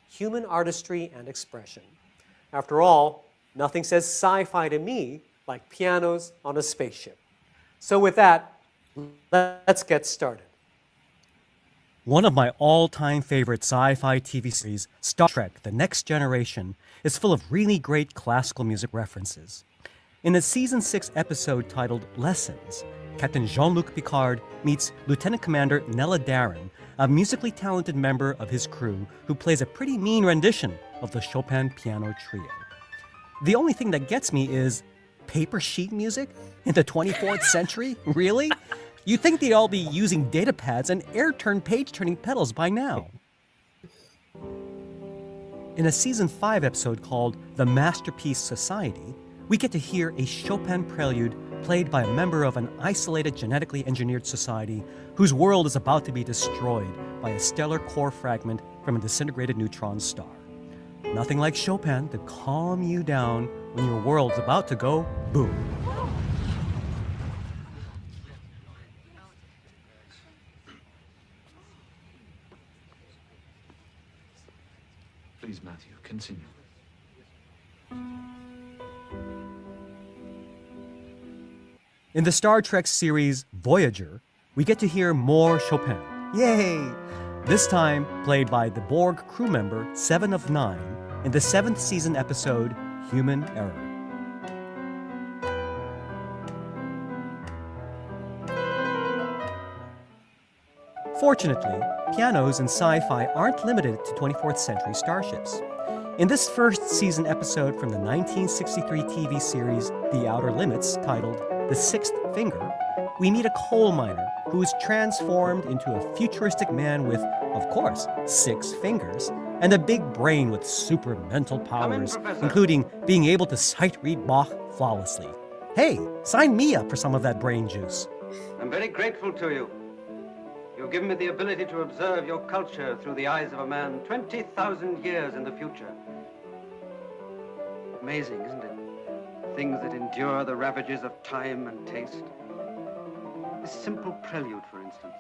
human artistry and expression. After all, nothing says sci-fi to me like pianos on a spaceship. So with that, let's get started. One of my all-time favorite sci-fi TV series, Star Trek: The Next Generation, is full of really great classical music references. In a Season 6 episode titled Lessons, Captain Jean-Luc Picard meets Lieutenant Commander Nella Darren, a musically talented member of his crew who plays a pretty mean rendition of the Chopin Piano Trio. The only thing that gets me is paper sheet music in the 24th century? Really? You'd think they'd all be using data pads and air-turned page-turning pedals by now. In a Season 5 episode called The Masterpiece Society, we get to hear a Chopin prelude played by a member of an isolated genetically engineered society whose world is about to be destroyed by a stellar core fragment from a disintegrated neutron star. Nothing like Chopin to calm you down when your world's about to go boom. Please, Matthew, continue. In the Star Trek series Voyager, we get to hear more Chopin. Yay! This time played by the Borg crew member 7 of 9 in the 7th season episode Human Error. Fortunately, pianos in sci-fi aren't limited to 24th century starships. In this first season episode from the 1963 TV series The Outer Limits, titled The Sixth Finger, we meet a coal miner who is transformed into a futuristic man with, of course, 6 fingers, and a big brain with super mental powers, including being able to sight-read Bach flawlessly. Hey, sign me up for some of that brain juice. I'm very grateful to you. You've given me the ability to observe your culture through the eyes of a man 20,000 years in the future. Amazing, isn't it? Things that endure the ravages of time and taste. This simple prelude, for instance.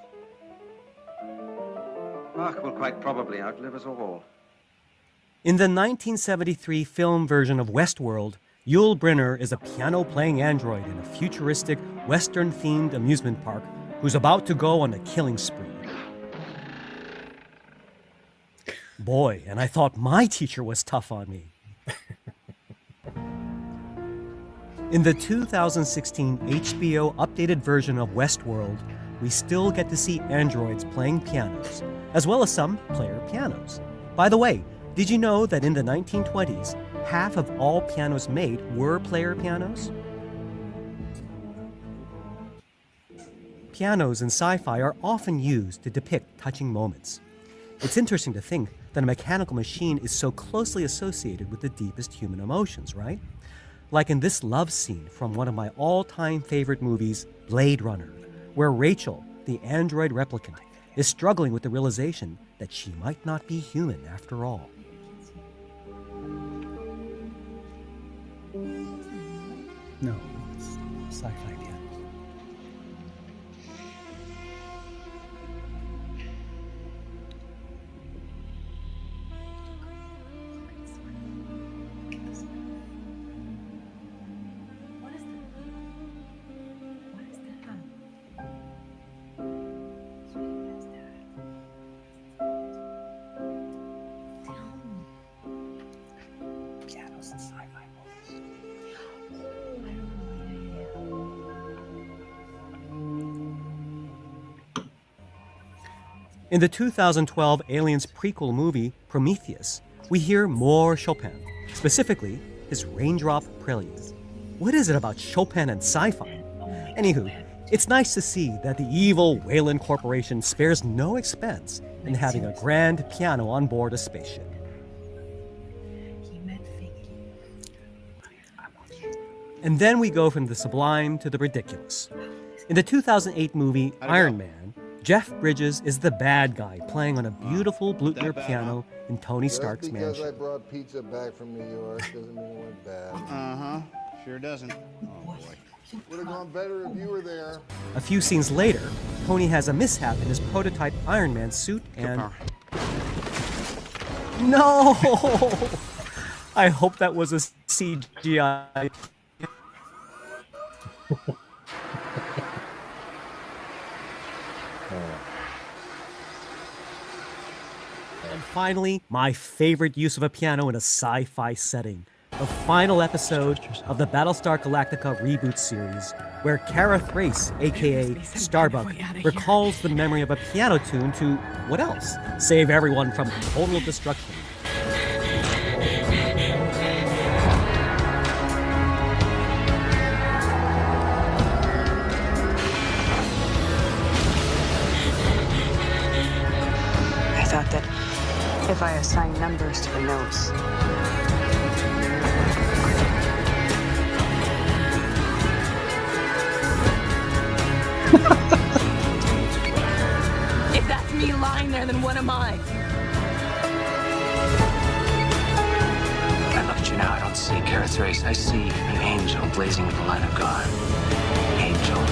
Bach will quite probably outlive us all. In the 1973 film version of Westworld, Yul Brynner is a piano-playing android in a futuristic, Western-themed amusement park who's about to go on a killing spree. Boy, and I thought my teacher was tough on me. In the 2016 HBO updated version of Westworld, we still get to see androids playing pianos, as well as some player pianos. By the way, did you know that in the 1920s, half of all pianos made were player pianos? Pianos in sci-fi are often used to depict touching moments. It's interesting to think that a mechanical machine is so closely associated with the deepest human emotions, right? Like in this love scene from one of my all-time favorite movies, Blade Runner, where Rachel, the android replicant, is struggling with the realization that she might not be human after all. no, it's sci-fi piano. In the 2012 Aliens prequel movie, Prometheus, we hear more Chopin, specifically his Raindrop Prelude. What is it about Chopin and sci-fi? Anywho, it's nice to see that the evil Wayland Corporation spares no expense in having a grand piano on board a spaceship. And then we go from the sublime to the ridiculous. In the 2008 movie Iron Man, Jeff Bridges is the bad guy playing on a beautiful Blüthner piano in Tony Stark's Just because I mansion. brought pizza back from New York doesn't mean it went bad. Uh-huh. Sure doesn't. Oh, boy. Would have gone better if you were there. A few scenes later, Tony has a mishap in his prototype Iron Man suit and... No! I hope that was a CGI. And finally, my favorite use of a piano in a sci-fi setting. The final episode of the Battlestar Galactica reboot series, where Kara Thrace, aka Starbuck, recalls the memory of a piano tune to, what else? Save everyone from total destruction. I thought that if I assign numbers to the notes, if that's me lying there, then what am I? I look at you now, I don't see Kara Thrace. I see an angel blazing with the light of God. Angel.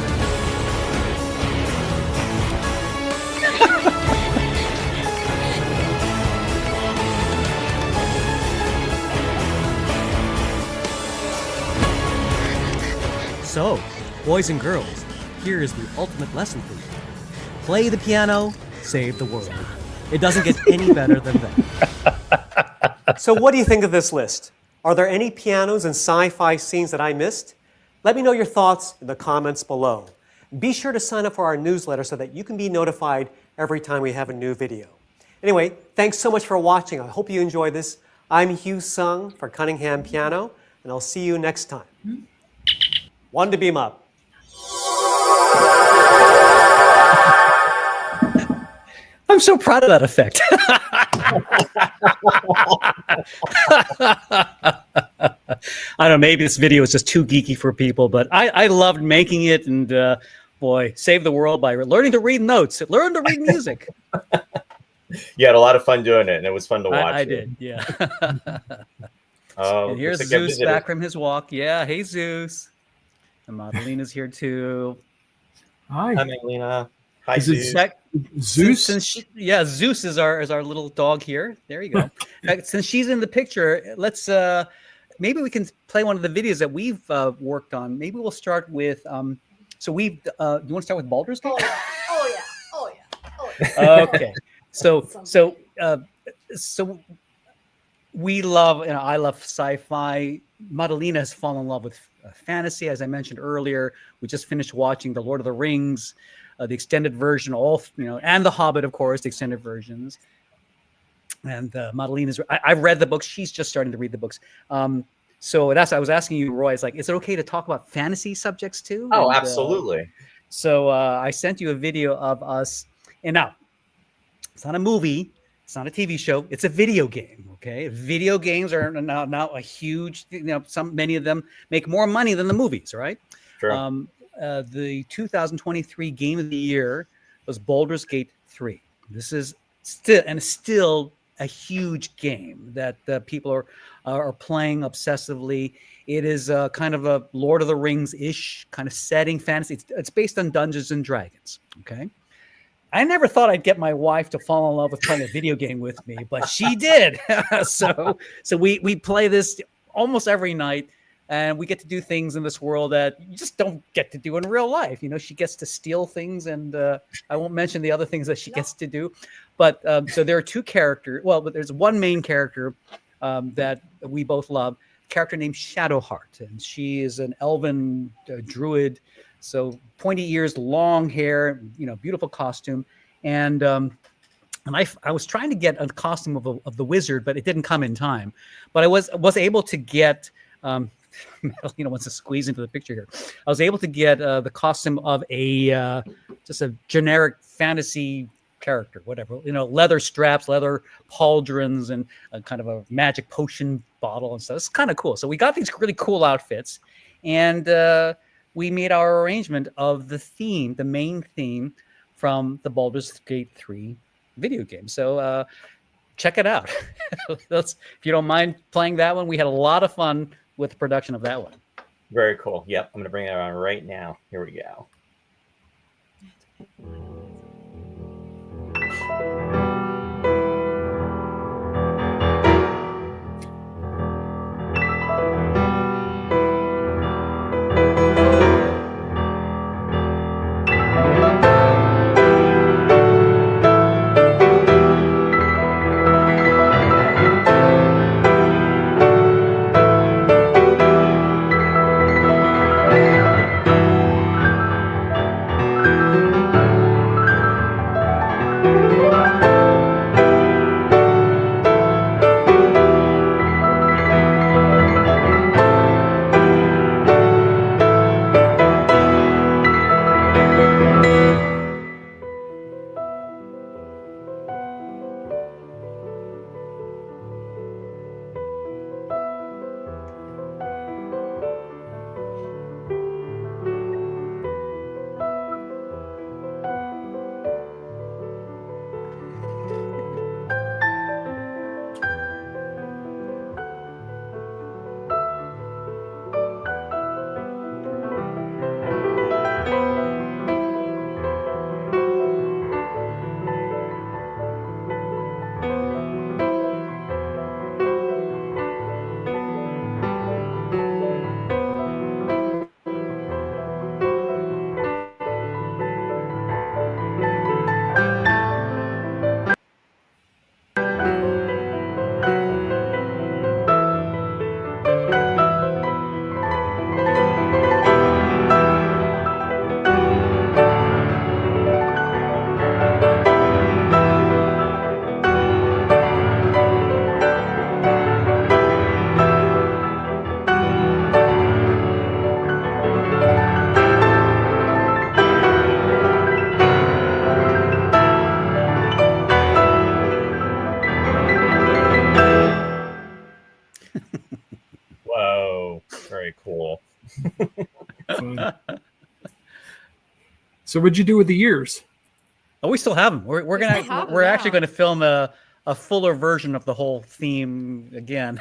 So, boys and girls, here is the ultimate lesson for you. Play the piano, save the world. It doesn't get any better than that. So what do you think of this list? Are there any pianos and sci-fi scenes that I missed? Let me know your thoughts in the comments below. Be sure to sign up for our newsletter so that you can be notified every time we have a new video. Anyway, thanks so much for watching. I hope you enjoyed this. I'm Hugh Sung for Cunningham Piano, and I'll see you next time. One to beam up. I'm so proud of that effect. I don't know, maybe this video is just too geeky for people, but I loved making it, and boy, saved the world by learning to read notes. Learn to read music. You had a lot of fun doing it, and it was fun to watch. I did, yeah. Oh, And here's looks like I Zeus visited. back from his walk. Yeah, hey Zeus. And Madalena's here too. Hi. Hi, Magdalena. Hi, Is it Zeus. Back- Zeus? Zeus is our little dog here. There you go. In fact, since she's in the picture, let's maybe we can play one of the videos that we've worked on. Maybe we'll start with so we've you want to start with Baldur's Gate? Oh yeah. Okay. So we love, I love sci-fi. Madalena has fallen in love with fantasy, as I mentioned earlier. We just finished watching The Lord of the Rings, the extended version, and The Hobbit, of course, the extended versions. And Madalena's, I've read the books. She's just starting to read the books. So that's, I was asking you, Roy, it's like, is it okay to talk about fantasy subjects too? Oh, And, absolutely. So I sent you a video of us, and now it's not a movie, it's not a TV show, it's a video game. Okay, video games are now a huge, many of them make more money than the movies, right? True. The 2023 Game of the Year was Baldur's Gate 3. This is still a huge game that people are playing obsessively. It is kind of a Lord of the Rings-ish kind of setting, fantasy. It's based on Dungeons and Dragons. Okay, I never thought I'd get my wife to fall in love with playing a video game with me, but she did. so we play this almost every night, and we get to do things in this world that you just don't get to do in real life. She gets to steal things, and I won't mention the other things that she gets to do. But so there are two characters. Well, but there's one main character that we both love, a character named Shadowheart, and she is an elven druid. So pointy ears, long hair, beautiful costume. And And I was trying to get a costume of the wizard, but it didn't come in time. But I was able to get, Madalena wants to squeeze into the picture here. I was able to get the costume of a just a generic fantasy character, whatever, leather straps, leather pauldrons, and a kind of a magic potion bottle and stuff. It's kind of cool. So we got these really cool outfits, and we made our arrangement of the main theme from the Baldur's Gate 3 video game. So check it out. If you don't mind playing that one, we had a lot of fun with the production of that one. Very cool. Yep, I'm going to bring that on right now. Here we go. Whoa, very cool. So what'd you do with the ears? Oh, we still have them. We're actually going to film a fuller version of the whole theme again.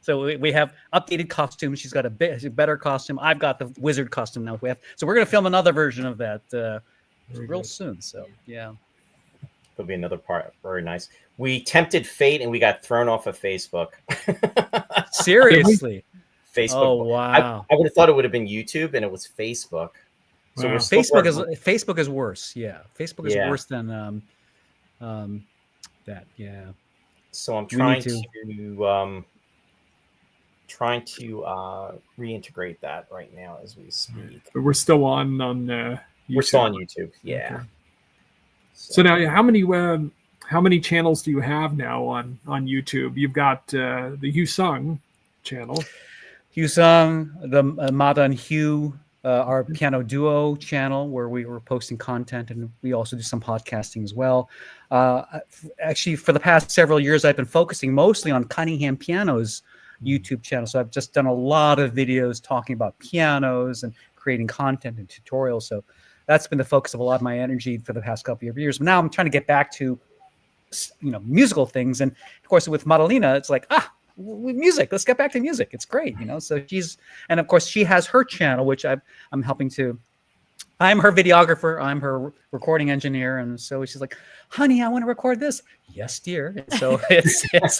So we have updated costumes. She's got a better costume. I've got the wizard costume now. So we're going to film another version of that real soon. So yeah, There'll be another part. Very nice. We tempted fate and we got thrown off of Facebook. Seriously. Facebook. Oh wow! I would have thought it would have been YouTube, and it was Facebook. So Wow. Facebook is worse. Yeah, Facebook is worse than that. Yeah. So I'm trying to reintegrate that right now as we speak. But we're still on YouTube. We're still on YouTube. Yeah. Okay. So now, how many channels do you have now on YouTube? You've got the Hugh Sung channel. Hugh Sung, the Mada and Hugh, our piano duo channel where we were posting content, and we also do some podcasting as well. Actually, for the past several years, I've been focusing mostly on Cunningham Piano's YouTube channel. So I've just done a lot of videos talking about pianos and creating content and tutorials. So that's been the focus of a lot of my energy for the past couple of years. But now I'm trying to get back to, musical things. And of course, with Madalena, it's like, music, let's get back to music. It's great. So and of course she has her channel, which I'm helping to, I'm her videographer. I'm her recording engineer. And so she's like, honey, I want to record this. Yes, dear. And so it's there's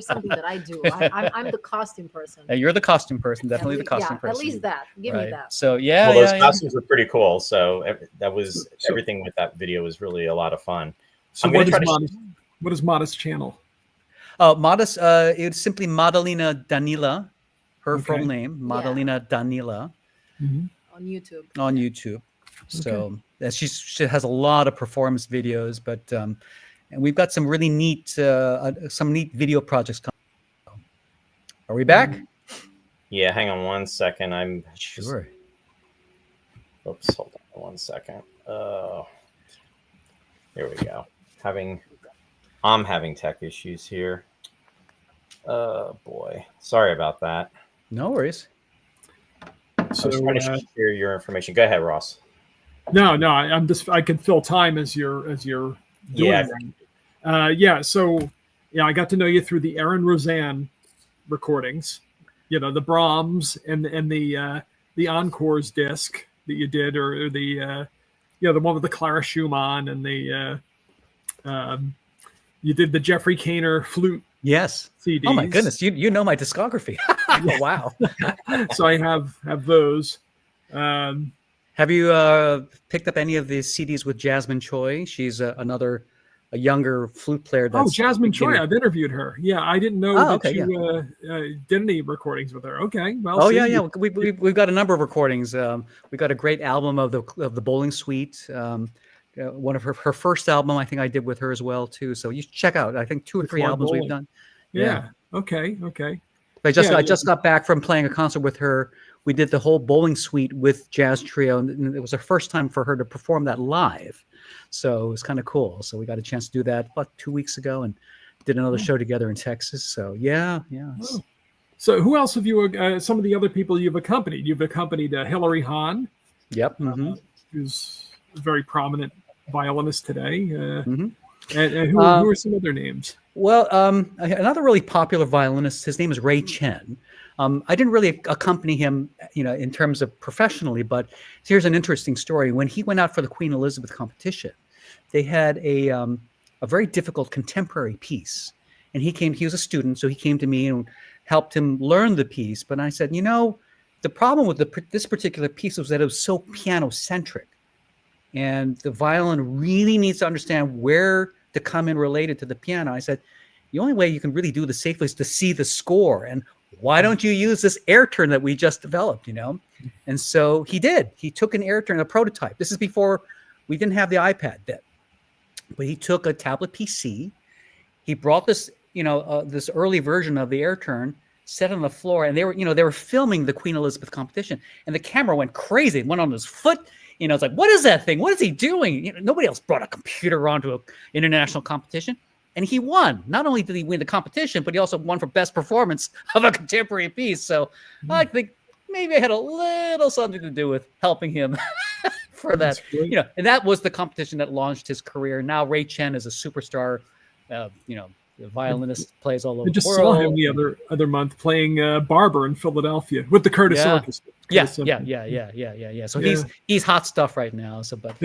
something that I do. I'm the costume person. You're the costume person. Definitely the costume person. At least that. Give me that. So those costumes were pretty cool. So that was everything with that video was really a lot of fun. So what is Mada's channel? Mada's, it's simply Madalena Danila, her full name, Madalena Danila. On YouTube. On YouTube. So She has a lot of performance videos, but and we've got some really neat video projects coming. Are we back? Yeah, hang on one second. I'm sure. Oops, hold on one second. Here we go. I'm having tech issues here. Oh boy, sorry about that. No worries. So, I was trying to share your information. Go ahead, Ross. No, I can fill time as you're doing that. So I got to know you through the Aaron Roseanne recordings. The Brahms and the Encores disc that you did, or the one with the Clara Schumann, and you did the Jeffrey Kainer flute. Yes. CDs. Oh my goodness, you know my discography. Wow. So I have those. Have you picked up any of the CDs with Jasmine Choi? She's a younger flute player. Jasmine Choi. I've interviewed her. Yeah, I didn't know that you did any recordings with her. Okay. Well. Yeah. We've got a number of recordings. We got a great album of the Bowling Suite. One of her first album, I think I did with her as well too. So you should check out. I think 2 or 3 albums we've done. Yeah. Okay. I just got back from playing a concert with her. We did the whole Bowling Suite with Jazz Trio, and it was the first time for her to perform that live. So it was kind of cool. So we got a chance to do that about 2 weeks ago, and did another show together in Texas. So yeah. Oh. So who else have you? Some of the other people you've accompanied. You've accompanied Hilary Hahn. Yep. Who's a very prominent violinist today. And who are some other names? Well, another really popular violinist, his name is Ray Chen. I didn't really accompany him, in terms of professionally, but here's an interesting story. When he went out for the Queen Elizabeth competition, they had a very difficult contemporary piece. And he was a student, so he came to me and helped him learn the piece. But I said, the problem with this particular piece was that it was so piano-centric. And the violin really needs to understand where to come in related to the piano. I said, the only way you can really do this safely is to see the score. And why don't you use this air turn that we just developed, And so he did. He took an air turn, a prototype. This is before we didn't have the iPad then. But he took a tablet PC. He brought this, this early version of the air turn, set on the floor, and they were filming the Queen Elizabeth competition. And the camera went crazy. It went on his foot. It's like, what is that thing? What is he doing? Nobody else brought a computer onto an international competition. And he won. Not only did he win the competition, but he also won for best performance of a contemporary piece. So I think maybe I had a little something to do with helping him for that. And that was the competition that launched his career. Now Ray Chen is a superstar, the violinist, plays all over the world. I just saw him the other month playing Barber in Philadelphia with the Curtis Orchestra. Yeah. So he's hot stuff right now. So, but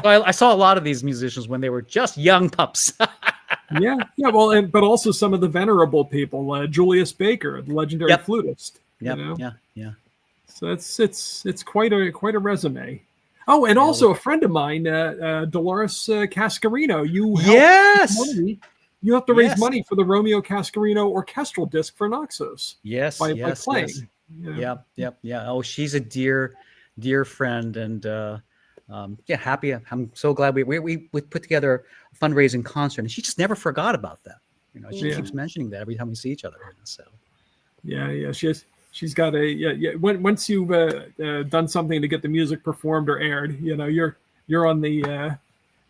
I saw a lot of these musicians when they were just young pups. Well, but also some of the venerable people, Julius Baker, the legendary flutist. Yeah. So it's quite a resume. Oh, and also a friend of mine, Dolores Cascarino. You have to raise money for the Romeo Cascarino orchestral disc for Naxos. By playing. Yes. Yeah. Oh, she's a dear friend, and happy. I'm so glad we put together a fundraising concert, and she just never forgot about that. She keeps mentioning that every time we see each other. So she's got once you've done something to get the music performed or aired, you're on the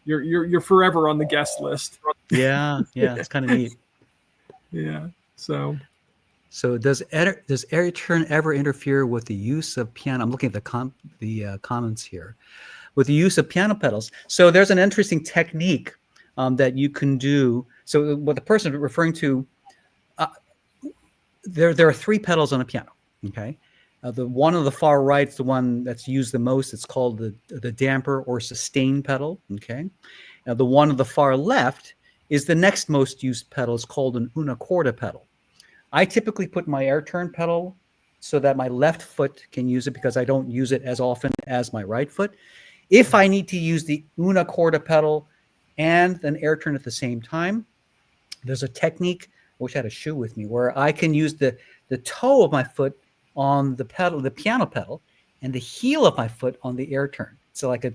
you're forever on the guest list. Yeah, it's kind of neat. Yeah. So does air turn ever interfere with the use of piano? I'm looking at the comments here. With the use of piano pedals. So there's an interesting technique that you can do. So what the person is referring to, there are 3 pedals on a piano. Okay. The one on the far right is the one that's used the most. It's called the damper or sustain pedal. Okay. Now the one on the far left is the next most used pedal. It's called an una corda pedal. I typically put my air turn pedal so that my left foot can use it because I don't use it as often as my right foot. If I need to use the una corda pedal and an air turn at the same time, there's a technique, I wish I had a shoe with me, where I can use the toe of my foot on the pedal, the piano pedal, and the heel of my foot on the air turn. it's like a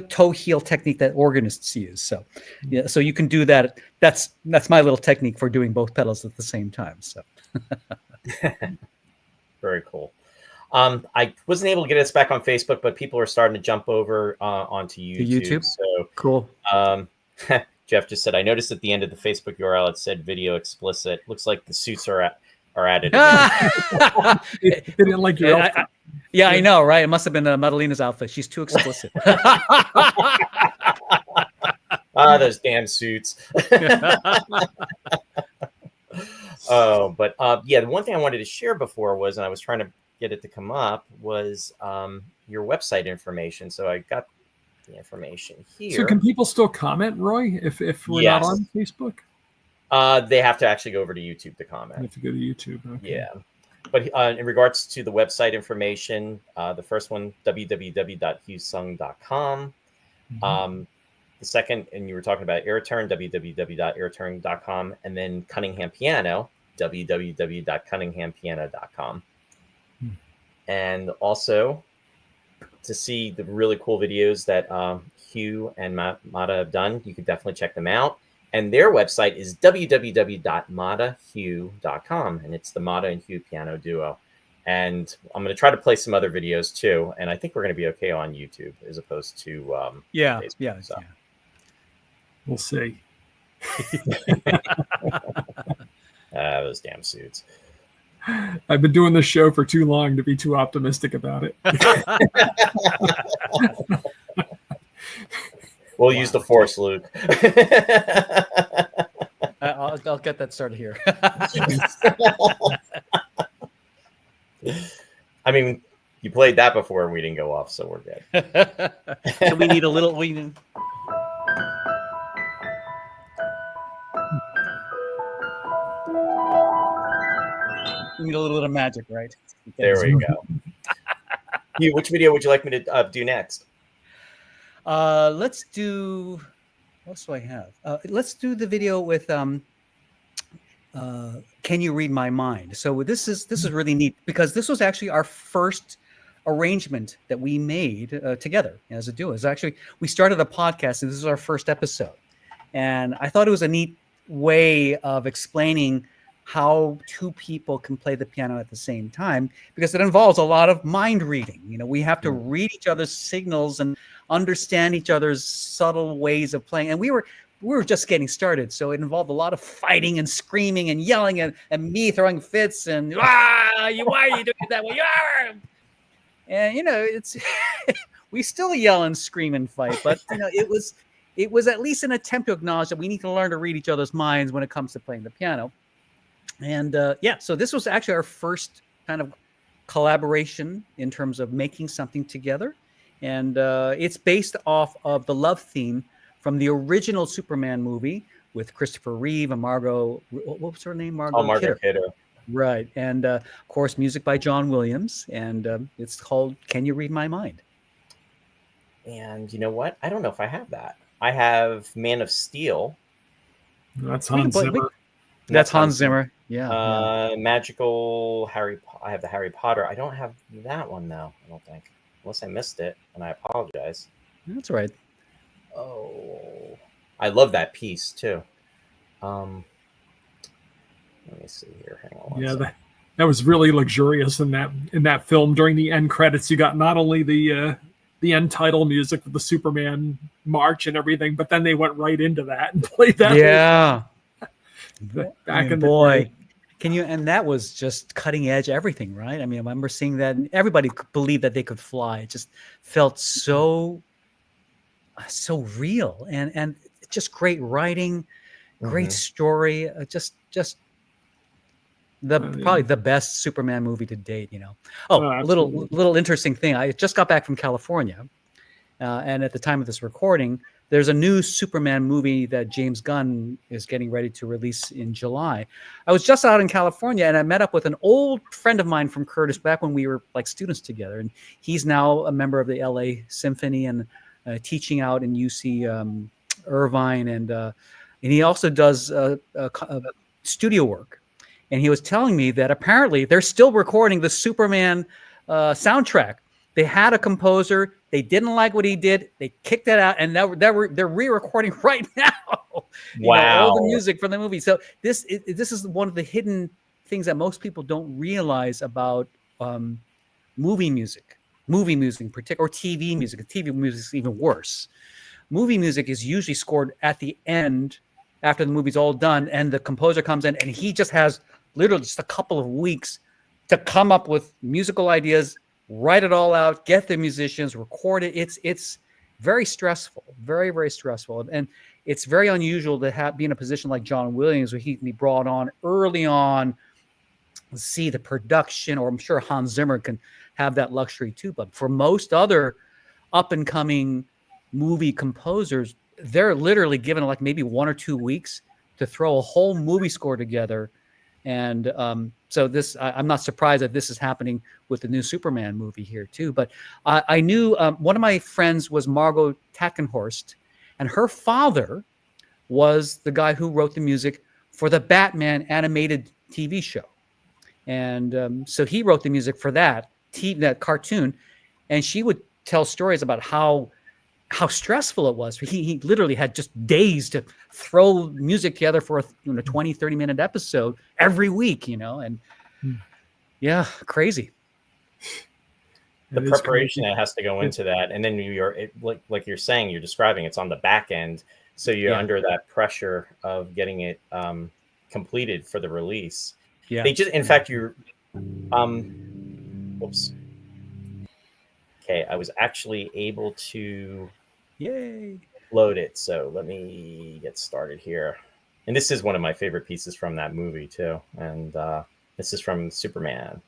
toe heel technique that organists use. So yeah, so you can do that. That's my little technique for doing both pedals at the same time. So very cool. I wasn't able to get us back on Facebook, but people are starting to jump over onto YouTube. So cool. Jeff just said, I noticed at the end of the Facebook URL it said video explicit. Looks like the suits are added. They didn't like your outfit. Yeah, I know, right? It must have been Madalena's outfit. She's too explicit. Those damn suits. But the one thing I wanted to share before was, and I was trying to get it to come up, was your website information. So I got the information here. So can people still comment, Roy, if we're not on Facebook? They have to actually go over to YouTube to comment. They have to go to YouTube. Okay. Yeah. But in regards to the website information, the first one, www.hughsung.com. The second, and you were talking about Airturn, www.airturn.com. And then Cunningham Piano, www.cunninghampiano.com. And also, to see the really cool videos that Hugh and Mata have done, you can definitely check them out. And their website is www.matahugh.com, and it's the Mata and Hugh piano duo. And I'm going to try to play some other videos too, and I think we're going to be okay on YouTube as opposed to Facebook. So. We'll see. Those damn suits. I've been doing this show for too long to be too optimistic about it. We'll use the force, Luke. I'll get that started here. I mean, you played that before and we didn't go off, so we're good. So we need a little. We need a little bit of magic, right? There we go. Hugh, which video would you like me to do next? Let's do. What else do I have? Let's do the video with "Can You Read My Mind?" So this is really neat because this was actually our first arrangement that we made together as a duo. It's actually, we started a podcast and this is our first episode, and I thought it was a neat way of explaining how two people can play the piano at the same time, because it involves a lot of mind reading. You know, we have to read each other's signals and understand each other's subtle ways of playing. And we were just getting started, so it involved a lot of fighting and screaming and yelling and me throwing fits and why are you doing it that way? And you know, it's we still yell and scream and fight, but you know, it was at least an attempt to acknowledge that we need to learn to read each other's minds when it comes to playing the piano. And so this was actually our first kind of collaboration in terms of making something together. And it's based off of the love theme from the original Superman movie with Christopher Reeve and Margot. What was her name? Margot Kidder. Right. And of course, music by John Williams. And it's called "Can You Read My Mind?" And you know what? I don't know if I have that. I have Man of Steel. That's Hans Zimmer. That's Hans Zimmer. Yeah. Magical Harry. I have the Harry Potter. I don't have that one though. I don't think, unless I missed it, and I apologize. That's right. Oh, I love that piece too. Let me see here. Hang on. Yeah, that was really luxurious in that film. During the end credits, you got not only the end title music with the Superman march and everything, but then they went right into that and played that. Yeah. Back in the day. And that was just cutting edge everything, right? I mean, I remember seeing that, and everybody believed that they could fly. It just felt so real, and just great writing, great story. Just probably the best Superman movie to date. You know. A little interesting thing. I just got back from California, and at the time of this recording, there's a new Superman movie that James Gunn is getting ready to release in July. I was just out in California, and I met up with an old friend of mine from Curtis back when we were like students together. And he's now a member of the LA Symphony and teaching out in UC Irvine. And he also does studio work. And he was telling me that apparently they're still recording the Superman soundtrack They had a composer. They didn't like what he did. They kicked it out, and they're re-recording right now. All the Wow. music from the movie. So this is one of the hidden things that most people don't realize about movie music in particular, or TV music. TV music is even worse. Movie music is usually scored at the end after the movie's all done, and the composer comes in and he just has literally just a couple of weeks to come up with musical ideas, write it all out, get the musicians, record it. It's very stressful, very, very stressful. And it's very unusual to be in a position like John Williams, where he can be brought on early on, see the production, or I'm sure Hans Zimmer can have that luxury too. But for most other up and coming movie composers, they're literally given like maybe 1 or 2 weeks to throw a whole movie score together. And so I'm not surprised that this is happening with the new Superman movie here too. But I knew one of my friends was Margot Tackenhorst, and her father was the guy who wrote the music for the Batman animated TV show. And so he wrote the music for that cartoon, and she would tell stories about how stressful it was. He literally had just days to throw music together for a 20, 30-minute episode every week, and yeah, crazy. The preparation that has to go into that, and then like you're saying, you're describing, it's on the back end, so you're under that pressure of getting it completed for the release. Yeah. They just, in fact, you're whoops. Okay, I was actually able to load it, so let me get started here. And this is one of my favorite pieces from that movie too, and this is from Superman.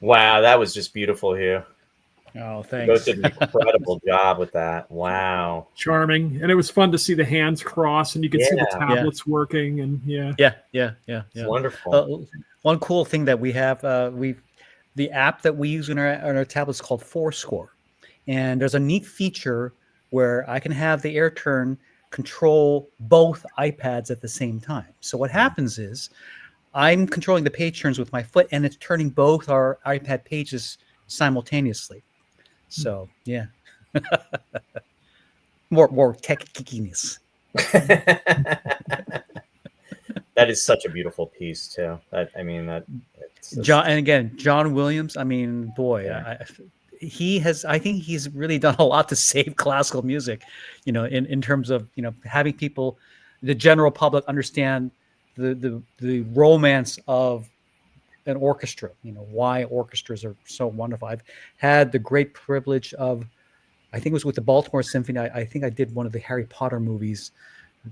Wow, that was just beautiful here. Oh, You thanks. both did an incredible job with that. Wow. Charming, and it was fun to see the hands cross, and you could see the Yeah. tablets working, and yeah. It's wonderful. One cool thing that we have, the app that we use on our tablets is called Fourscore, and there's a neat feature where I can have the AirTurn control both iPads at the same time. So what happens is I'm controlling the page turns with my foot, and it's turning both our iPad pages simultaneously. So yeah, more tech geekiness. That is such a beautiful piece too. It's just... John, and again, John Williams. I mean, boy, Yeah. he has. I think he's really done a lot to save classical music. You know, in terms of having people, the general public, understand the romance of an orchestra. You know why orchestras are so wonderful. I've had the great privilege of, I think it was with the Baltimore Symphony. I think I did one of the Harry Potter movies.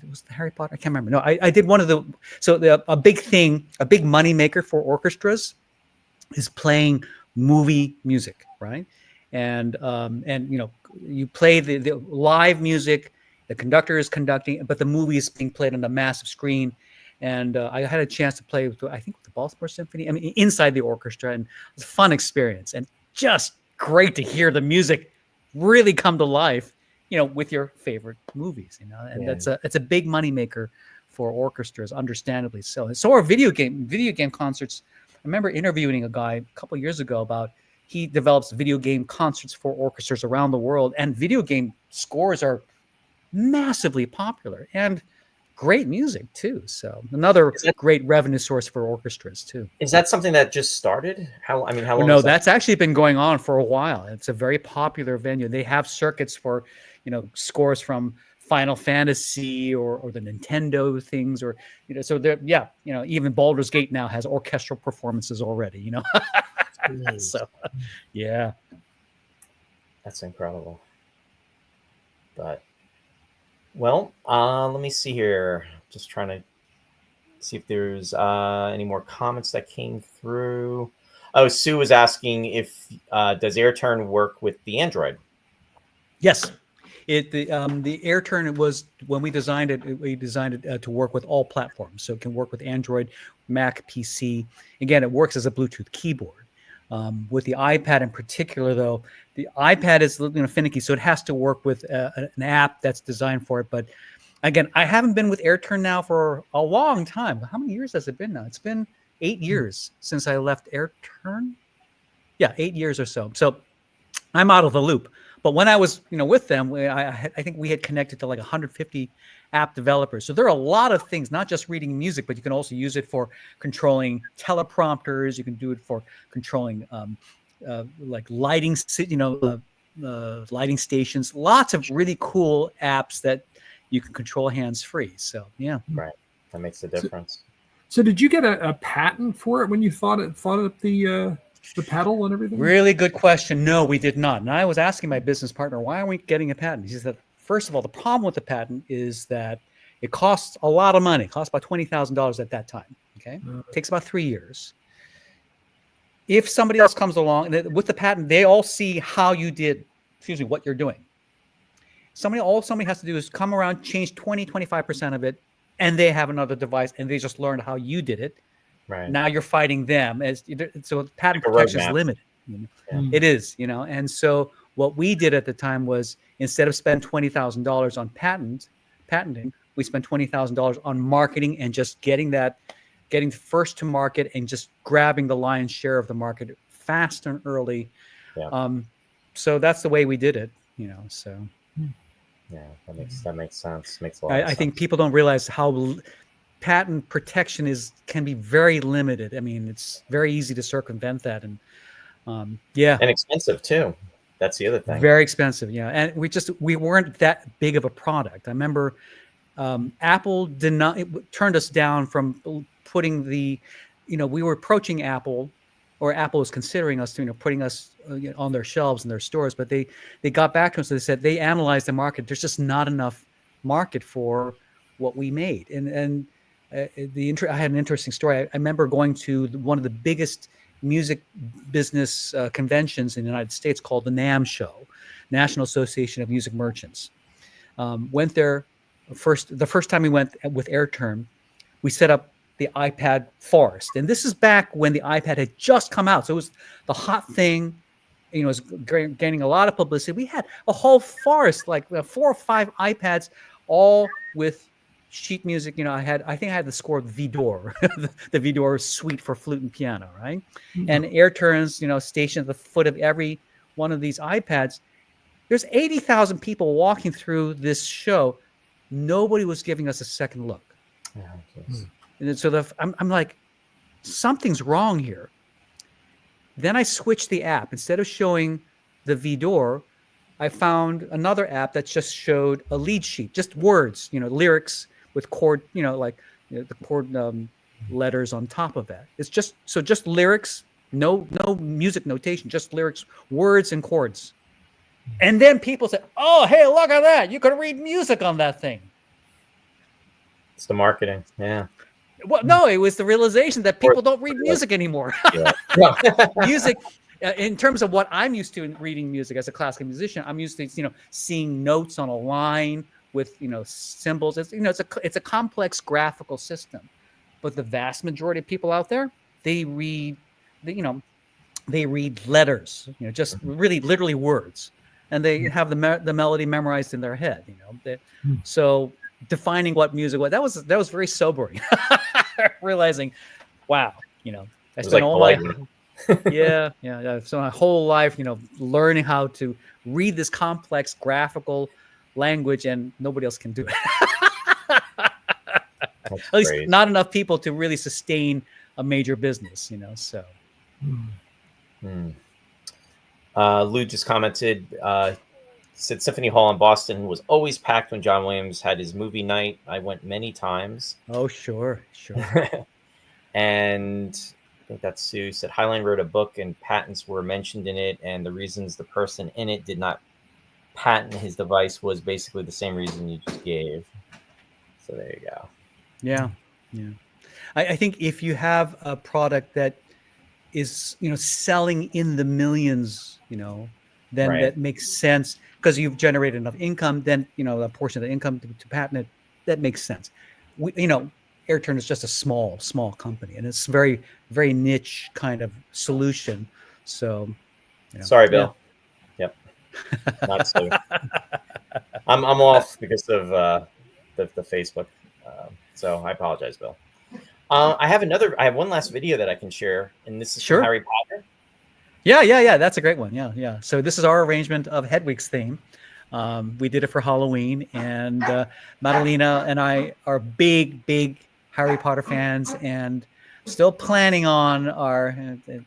It was the Harry Potter. I can't remember. No, I did one of the. So a big thing, a big money maker for orchestras is playing movie music, right? And you play the live music. The conductor is conducting, but the movie is being played on a massive screen. And I had a chance to play with, I think, with the Baltimore Symphony. I mean, inside the orchestra, and it was a fun experience, and just great to hear the music really come to life, with your favorite movies, and it's a big money maker for orchestras, understandably so. And so are video game concerts. I remember interviewing a guy a couple of years ago about he develops video game concerts for orchestras around the world, and video game scores are massively popular and great music too. So another great revenue source for orchestras too. Is that something that just started? How long? No, that's actually been going on for a while. It's a very popular venue. They have circuits for, scores from Final Fantasy or the Nintendo things, or so they're even Baldur's Gate now has orchestral performances already. So yeah, that's incredible. But let me see here. Just trying to see if there's any more comments that came through. Oh, Sue was asking if does AirTurn work with the Android? Yes. The AirTurn was, when we designed it to work with all platforms. So it can work with Android, Mac, PC. Again, it works as a Bluetooth keyboard. With the iPad in particular, though, the iPad is finicky, so it has to work with an app that's designed for it. But again, I haven't been with AirTurn now for a long time. How many years has it been now? It's been 8 years since I left AirTurn. Yeah, 8 years or so. So I'm out of the loop. But when I was, with them, I think we had connected to like 150 app developers. So there are a lot of things, not just reading music, but you can also use it for controlling teleprompters. You can do it for controlling like lighting, lighting stations. Lots of really cool apps that you can control hands-free. So yeah, right, that makes a difference. So did you get a patent for it when you thought up the pedal and everything? Really good question. No, we did not. And I was asking my business partner, why aren't we getting a patent? He said, first of all, the problem with the patent is that it costs a lot of money. It costs about $20,000 at that time. Okay. It takes about 3 years. If somebody else comes along and with the patent, they all see how you did, what you're doing. All somebody has to do is come around, change 20-25% of it, and they have another device and they just learned how you did it. Right. Now you're fighting them, so patent protection is limited. It is, and so what we did at the time was, instead of spending $20,000 on patenting, we spent $20,000 on marketing and just getting first to market and just grabbing the lion's share of the market fast and early. Yeah. So that's the way we did it, So. Yeah, that makes sense. Makes a lot of sense. I think people don't realize how patent protection can be very limited. I mean, it's very easy to circumvent that, and and expensive too. That's the other thing. Very expensive, yeah. And we weren't that big of a product. I remember Apple turned us down from putting we were approaching Apple, or Apple was considering us, putting us on their shelves in their stores. But they got back to us and they said they analyzed the market. There's just not enough market for what we made, I had an interesting story. I remember going to one of the biggest music business conventions in the United States called the NAMM show, National Association of Music Merchants. Went there the first time we went with AirTurn, we set up the iPad forest. And this is back when the iPad had just come out. So it was the hot thing, it was gaining a lot of publicity. We had a whole forest, like 4 or 5 iPads, all with sheet music. I think I had the score of Vidor, the Vidor suite for flute and piano, right? Mm-hmm. And AirTurns, stationed at the foot of every one of these iPads. There's 80,000 people walking through this show. Nobody was giving us a second look. And so I'm like, something's wrong here. Then I switched the app. Instead of showing the Vidor, I found another app that just showed a lead sheet, just words, lyrics with chord, the chord letters on top of that. It's just lyrics, no music notation, just lyrics, words, and chords. And then people said, "Oh, hey, look at that! You can read music on that thing." It's the marketing, yeah. Well, no, it was the realization that people don't read music anymore. Music, in terms of what I'm used to in reading music as a classical musician, I'm used to seeing notes on a line with symbols. It's a complex graphical system, but the vast majority of people out there, they read letters, just really literally words, and they have the melody memorized in their head. So defining what music was, that was very sobering. Realizing, wow, I spent all my so my whole life, learning how to read this complex graphical language, and nobody else can do it. At least not enough people to really sustain a major business, so. Lou just commented, said Symphony Hall in Boston was always packed when John Williams had his movie night. I went many times. Oh, sure. And I think that's Sue said Highline wrote a book and patents were mentioned in it, and the reasons the person in it did not patent his device was basically the same reason you just gave. So there you go. Yeah. I think if you have a product that is selling in the millions, then that makes sense because you've generated enough income. Then a portion of the income to patent it, that makes sense. AirTurn is just a small company, and it's very, very niche kind of solution. So, sorry, Bill. Yeah. Yep, not so. I'm off because of the Facebook, so I apologize, Bill. I have one last video that I can share, and this is from Harry Potter. Yeah. That's a great one. Yeah. So this is our arrangement of Hedwig's theme. We did it for Halloween, and Madalena and I are big Harry Potter fans, and still planning on our. It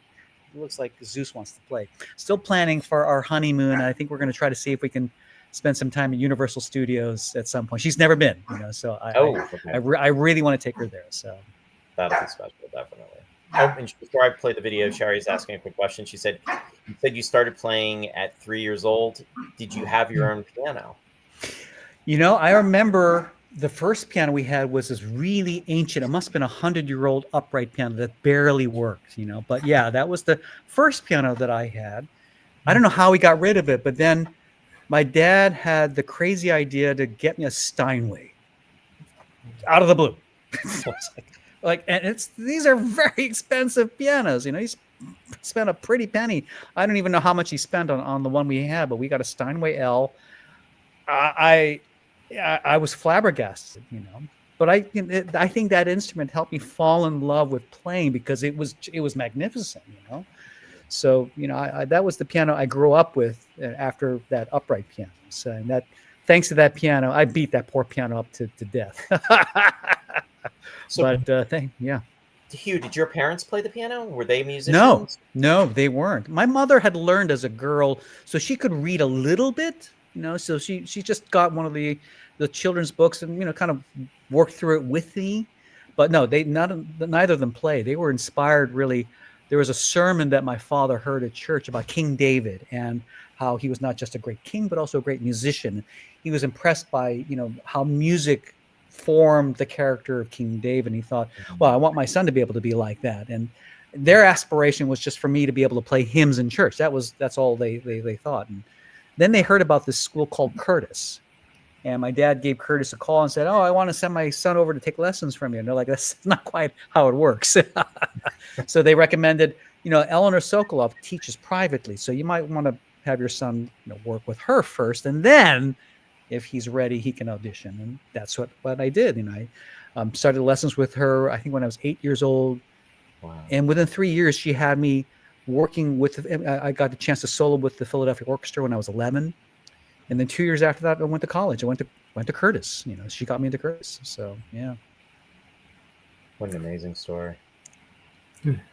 looks like Zeus wants to play. Still planning for our honeymoon. I think we're going to try to see if we can spend some time at Universal Studios at some point. She's never been, so I really want to take her there. So that'll be special, definitely. Oh, and before I play the video, Sherry's asking a quick question. She said, you started playing at 3 years old. Did you have your own piano? I remember the first piano we had was this really ancient, it must have been 100-year-old upright piano that barely worked, But yeah, that was the first piano that I had. I don't know how we got rid of it, but then my dad had the crazy idea to get me a Steinway out of the blue. And these are very expensive pianos. He spent a pretty penny. I don't even know how much he spent on the one we had, but we got a Steinway L. I was flabbergasted, But I think that instrument helped me fall in love with playing because it was magnificent, So that was the piano I grew up with after that upright piano. So and that thanks to that piano, I beat that poor piano up to death. Hugh, did your parents play the piano? Were they musicians? No, they weren't. My mother had learned as a girl, so she could read a little bit, so she just got one of the children's books and, kind of worked through it with me. But no, neither of them played. They were inspired, really. There was a sermon that my father heard at church about King David and how he was not just a great king, but also a great musician. He was impressed by, how music formed the character of King David. And he thought, well, I want my son to be able to be like that. And their aspiration was just for me to be able to play hymns in church. That's all they thought. And then they heard about this school called Curtis. And my dad gave Curtis a call and said, "Oh, I want to send my son over to take lessons from you." And they're like, "That's not quite how it works." So they recommended, Eleanor Sokolov teaches privately. So you might want to have your son work with her first. And then if he's ready, he can audition. And that's what I did. I started lessons with her, I think, when I was 8 years old. Wow. And within 3 years, she had me working with, I got the chance to solo with the Philadelphia Orchestra when I was 11. And then 2 years after that, I went to college. I went to Curtis. She got me into Curtis. So, yeah. What an amazing story.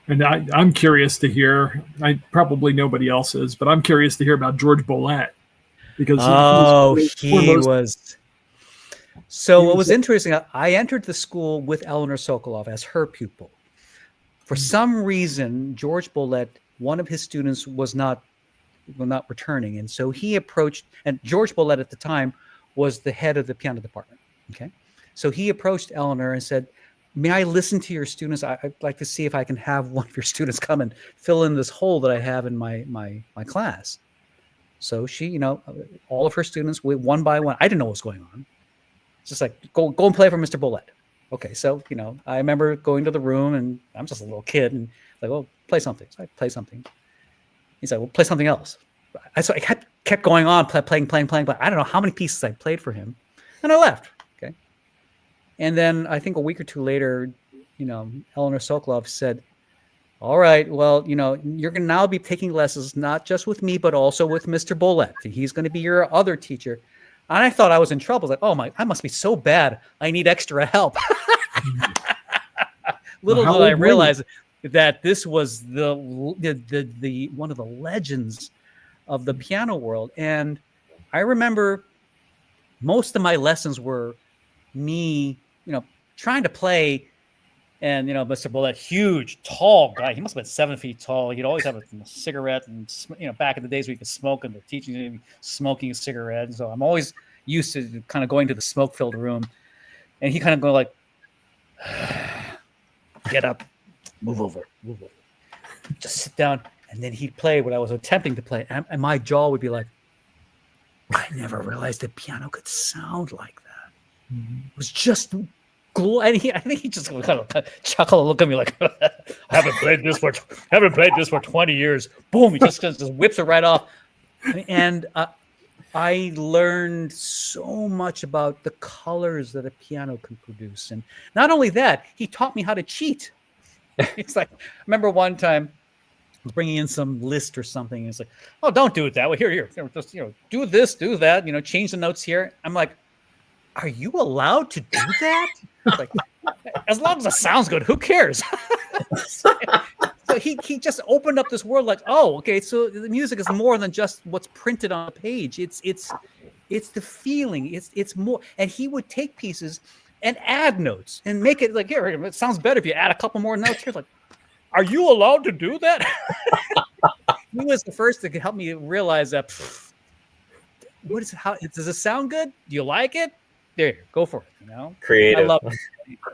And I'm curious to hear, probably nobody else is, but I'm curious to hear about George Bollett. Because he was. So what was interesting, I entered the school with Eleanor Sokolov as her pupil. For some reason, George Bollett, one of his students was not returning. And so he approached, and George Bollett at the time was the head of the piano department. Okay. So he approached Eleanor and said, "May I listen to your students? I'd like to see if I can have one of your students come and fill in this hole that I have in my class." So she, all of her students, one by one, I didn't know what was going on. It's just like, go and play for Mr. Bollett. Okay. So, I remember going to the room, and I'm just a little kid, and like, "Well, play something." So I play something. He's like, "Well, play something else." So I kept going on, playing, but I don't know how many pieces I played for him. And I left. Okay. And then I think a week or two later, Eleanor Sokolov said, "All right, well, you're going to now be taking lessons, not just with me, but also with Mr. Bollett. He's going to be your other teacher." And I thought I was in trouble. I was like, "Oh I must be so bad. I need extra help." Little did I realize that this was the one of the legends of the piano world. And I remember most of my lessons were me, trying to play. And, Mr. Bollett, huge, tall guy. He must have been 7 feet tall. He'd always have a cigarette. And, back in the days we could smoke, and they're teaching him smoking a cigarette. And so I'm always used to kind of going to the smoke-filled room. And he kind of go like, "Get up, move over, just sit down." And then he'd play what I was attempting to play. And my jaw would be like, I never realized the piano could sound like that. It was just cool. And I think he just kind of chuckle and look at me like, "I haven't played this for 20 years. Boom, he just whips it right off. And I learned so much about the colors that a piano can produce. And not only that, he taught me how to cheat. It's like, I remember one time bringing in some list or something. And it's like, "Oh, don't do it that way. Here, just, do this, do that, change the notes here." I'm like, "Are you allowed to do that?" It's like, as long as it sounds good, who cares? So he just opened up this world like, "Oh, okay, so the music is more than just what's printed on a page. It's the feeling. It's more." And he would take pieces and add notes and make it like, "Here, it sounds better if you add a couple more notes here." Like, "Are you allowed to do that?" He was the first to help me realize that. Does it sound good? Do you like it? There, go for it. Creative. I love it.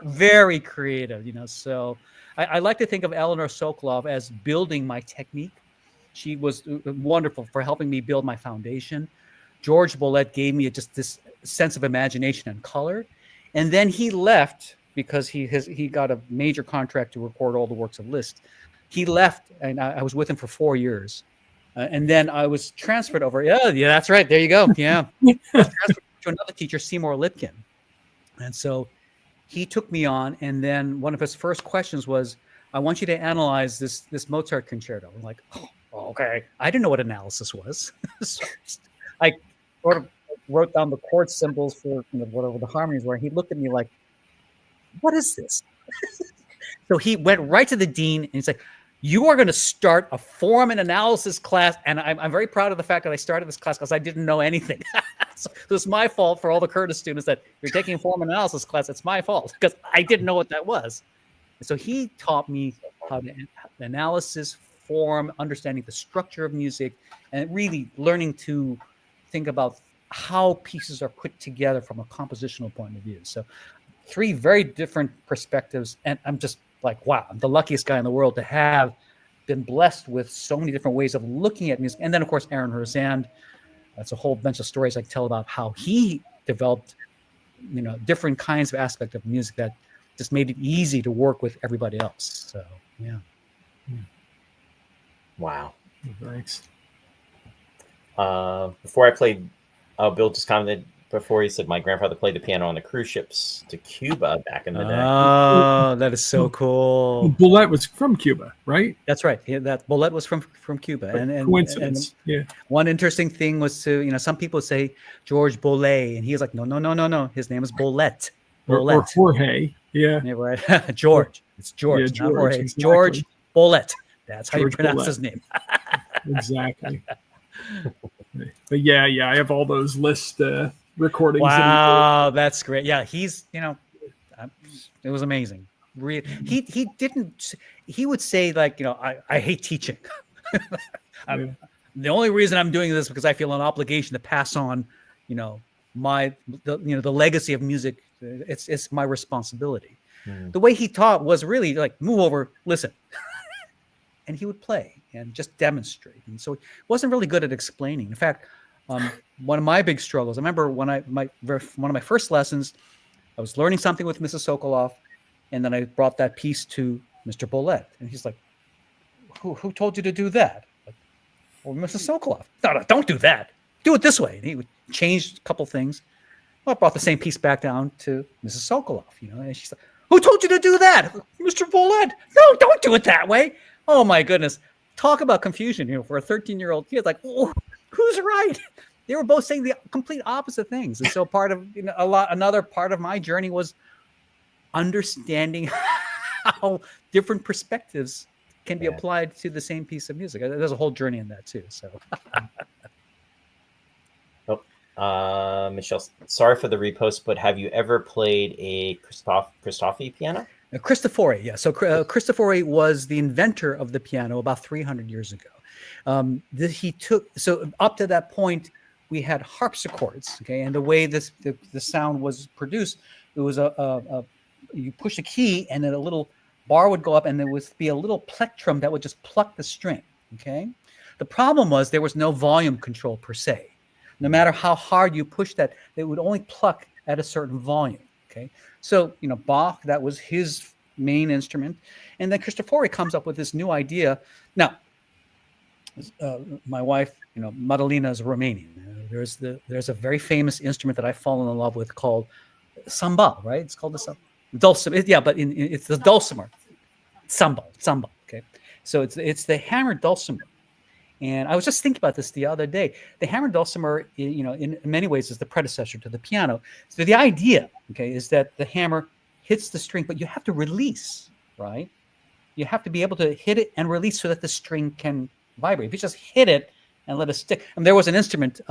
Very creative. So I like to think of Eleanor Sokolov as building my technique. She was wonderful for helping me build my foundation. George Bollett gave me just this sense of imagination and color, and then he left because he got a major contract to record all the works of Liszt. He left, and I was with him for 4 years. And then I was transferred over. Yeah, that's right. There you go. Yeah. I was transferred to another teacher, Seymour Lipkin. And so he took me on, and then one of his first questions was, "I want you to analyze this Mozart concerto." I'm like, "Oh, okay." I didn't know what analysis was. So I sort of wrote down the chord symbols for whatever the harmonies were. And he looked at me like, "What is this?" So he went right to the dean, and he's like, "You are going to start a form and analysis class." And I'm very proud of the fact that I started this class because I didn't know anything. So it was my fault for all the Curtis students that you're taking a form and analysis class. It's my fault because I didn't know what that was. And so he taught me how to analysis, form, understanding the structure of music, and really learning to think about how pieces are put together from a compositional point of view. So 3 very different perspectives, and I'm just like, wow, I'm the luckiest guy in the world to have been blessed with so many different ways of looking at music. And then, of course, Aaron Herzand. That's a whole bunch of stories I can tell about how he developed, different kinds of aspect of music that just made it easy to work with everybody else. So, yeah. Wow. Thanks. Before I played, Bill just commented before, he said my grandfather played the piano on the cruise ships to Cuba back in the day. Oh, that is so cool. Boulette was from Cuba, right? That's right. Yeah, that Boulette was from Cuba. And Coincidence. Yeah. One interesting thing was to, some people say George Boulez, and he was like, no. His name is Boulette. Or Jorge. Yeah. Yeah, right. George. It's George, Yeah, not Jorge. exactly. George Boulette. That's how George you pronounce Boulette. his name. Exactly. But yeah, I have all those list recordings. Wow, that's great. Yeah, he's, it was amazing. He didn't, he would say, like, I hate teaching. The only reason I'm doing this is because I feel an obligation to pass on, the legacy of music. It's my responsibility. The way he taught was really like, move over, listen. And he would play and just demonstrate. And so he wasn't really good at explaining. In fact, one of my big struggles, I remember when one of my first lessons, I was learning something with Mrs. Sokoloff, and then I brought that piece to Mr. Boulette. And he's like, who told you to do that? Like, well, Mrs. Sokoloff. No, don't do that. Do it this way. And he would change a couple things. Well, I brought the same piece back down to Mrs. Sokoloff, and she's like, who told you to do that? Mr. Boulette. No, don't do it that way. Oh my goodness. Talk about confusion, for a 13-year-old kid. Like, oh, who's right? They were both saying the complete opposite things. And so part of, another part of my journey was understanding how different perspectives can be applied to the same piece of music. There's a whole journey in that too. So Michelle, sorry for the repost, but have you ever played a Cristofori piano? Cristofori, yeah. So Cristofori was the inventor of the piano about 300 years ago. So up to that point, we had harpsichords, okay, and the way the sound was produced, it was you push a key and then a little bar would go up, and there would be a little plectrum that would just pluck the string, okay. The problem was there was no volume control per se. No matter how hard you push that, it would only pluck at a certain volume. Okay, so Bach, that was his main instrument, and then Cristofori comes up with this new idea. Now, my wife, Madalina, is Romanian. There's a very famous instrument that I've fallen in love with called sambal, right? It's called the dulcimer. Yeah, but it's the dulcimer, sambal. Okay, so it's the hammered dulcimer. And I was just thinking about this the other day. The hammered dulcimer, in many ways, is the predecessor to the piano. So the idea, okay, is that the hammer hits the string, but you have to release, right? You have to be able to hit it and release so that the string can vibrate. If you just hit it and let it stick, and there was an instrument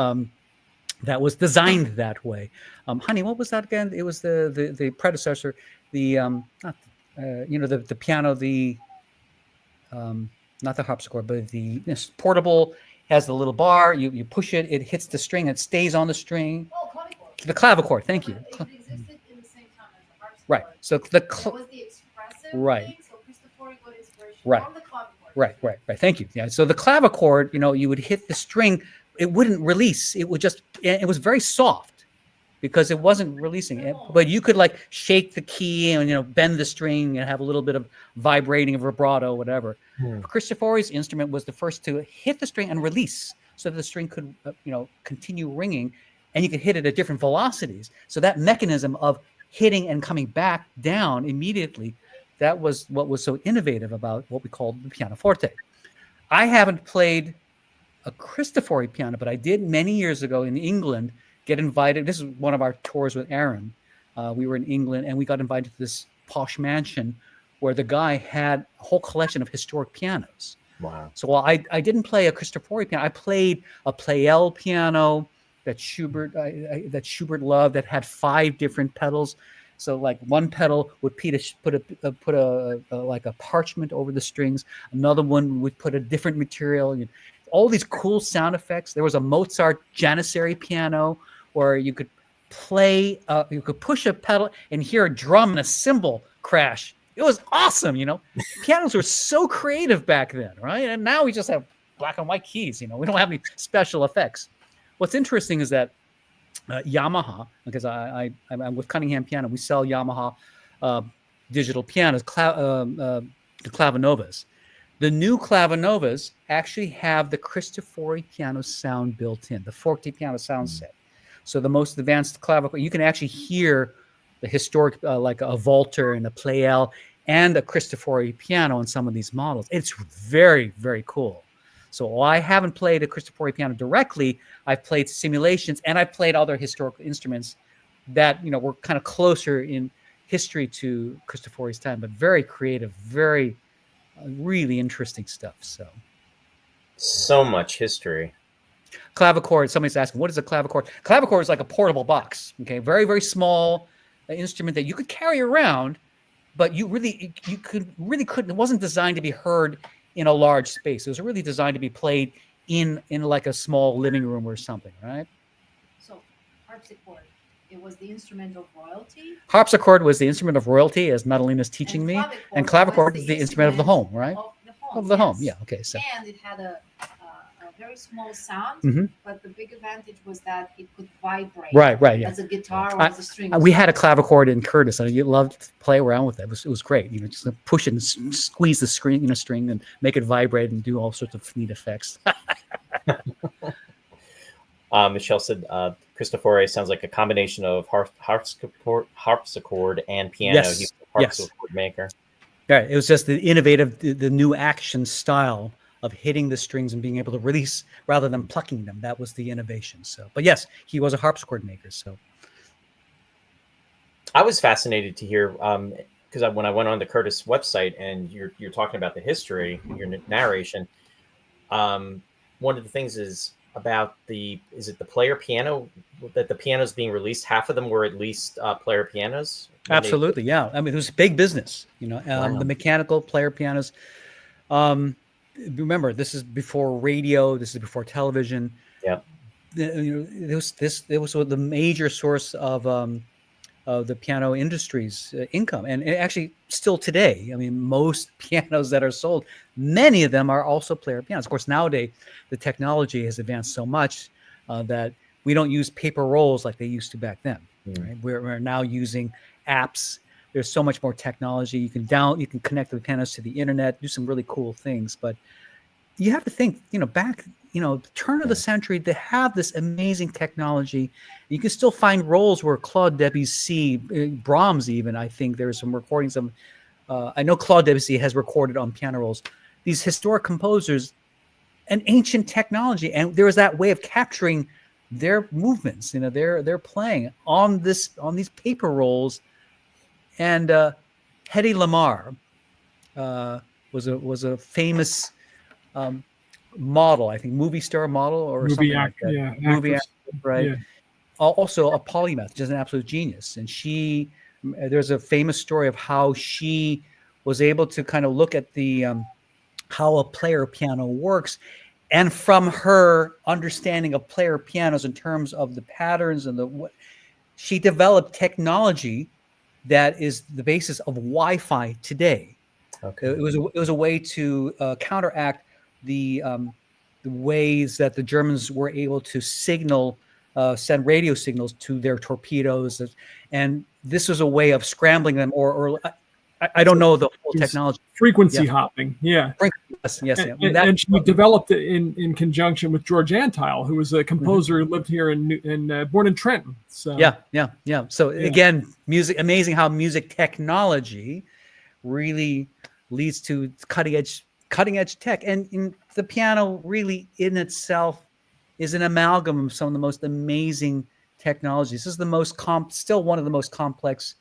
that was designed that way. Honey, what was that again? It was the predecessor, the piano, not the harpsichord, but the portable, has the little bar. You push it, it hits the string, it stays on the string. Oh, clavichord. The clavichord, thank you. It existed in the same time as the harpsichord. Right. So that was the expressive thing, so Cristofori got inspiration from the clavichord. Right. Thank you. Yeah. So the clavichord, you would hit the string, it wouldn't release. It was very soft because it wasn't releasing it. But you could like shake the key and bend the string and have a little bit of vibrating of vibrato, whatever. Cristofori's instrument was the first to hit the string and release, so that the string could continue ringing, and you could hit it at different velocities. So that mechanism of hitting and coming back down immediately, that was what was so innovative about what we called the pianoforte. I haven't played a Cristofori piano, but I did many years ago in England get invited. This is one of our tours with Aaron. We were in England and we got invited to this posh mansion where the guy had a whole collection of historic pianos. Wow. So while I didn't play a Cristofori piano, I played a Pleyel piano that Schubert loved, that had 5 different pedals. So like one pedal would put a like a parchment over the strings. Another one would put a different material. All these cool sound effects. There was a Mozart Janissary piano where you could play, you could push a pedal and hear a drum and a cymbal crash It was awesome, you know. Pianos were so creative back then, right? And now we just have black and white keys, you know. We don't have any special effects. What's interesting is that Yamaha, because I'm with Cunningham Piano, we sell Yamaha digital pianos, the Clavinovas. The new Clavinovas actually have the Cristofori piano sound built in, the Forte piano sound set. So the most advanced clavichord, you can actually hear the historic, like a Volter and a Pleyel and a Cristofori piano on some of these models. It's very, very cool. So while I haven't played a Cristofori piano directly, I've played simulations and I've played other historical instruments that, you know, were kind of closer in history to Cristofori's time, but very creative, very really interesting stuff. So much history. Clavichord. Somebody's asking, what is a clavichord? Clavichord is like a portable box. Okay, very, very small instrument that you could carry around, but you couldn't. It wasn't designed to be heard in a large space. It was really designed to be played in like a small living room or something, right? So harpsichord, it was the instrument of royalty. Harpsichord was the instrument of royalty, as Madalena's teaching me, and clavichord is the instrument of the home, right? Of the home, yeah. Okay, so. And it had a very small sound, Mm-hmm. but the big advantage was that it could vibrate. Right, yeah. As a guitar or as a string. We had a clavichord in Curtis, and you loved to play around with it. It was great. You know, just push it and squeeze the string, and make it vibrate and do all sorts of neat effects. Michelle said Cristofori sounds like a combination of harpsichord and piano. Yes. He's a harpsichord maker. Yeah, it was just the innovative, the new action style of hitting the strings and being able to release rather than plucking them. That was the innovation. So, but yes, he was a harpsichord maker. So, I was fascinated to hear because when I went on the Curtis website and you're talking about the history, your narration. One of the things is about is it the player piano that the pianos being released? Half of them were at least player pianos. Absolutely, yeah. I mean, it was big business. You know, Wow. The mechanical player pianos. Remember, this is before radio. This is before television. Yeah. You know, it was the major source of the piano industry's income, and actually still today. I mean, most pianos that are sold, many of them are also player pianos. Of course, nowadays the technology has advanced so much that we don't use paper rolls like they used to back then. Right? We're now using apps. There's so much more technology. You can connect the pianos to the internet, do some really cool things. But you have to think, you know, back, you know, the turn of the century, to have this amazing technology. You can still find rolls where Claude Debussy, Brahms even, I think there's some recordings of, I know Claude Debussy has recorded on piano rolls, these historic composers, an ancient technology. And there was that way of capturing their movements, you know, they're playing on these paper rolls. And Hedy Lamarr was a famous model, I think, movie star model or something like that. Yeah, movie actor, right? Yeah. Also a polymath, just an absolute genius. And there's a famous story of how she was able to kind of look at the how a player piano works, and from her understanding of player pianos in terms of the patterns and she developed technology that is the basis of Wi-Fi today. Okay. It was a way to counteract the ways that the Germans were able to send radio signals to their torpedoes, and this was a way of scrambling them, or I don't know the whole technology. Frequency hopping, yeah. Yes. And she developed it in conjunction with George Antheil, who was a composer who lived here born in Trenton. So yeah. So again, amazing how music technology really leads to cutting edge tech, and the piano really in itself is an amalgam of some of the most amazing technologies. This is still one of the most complex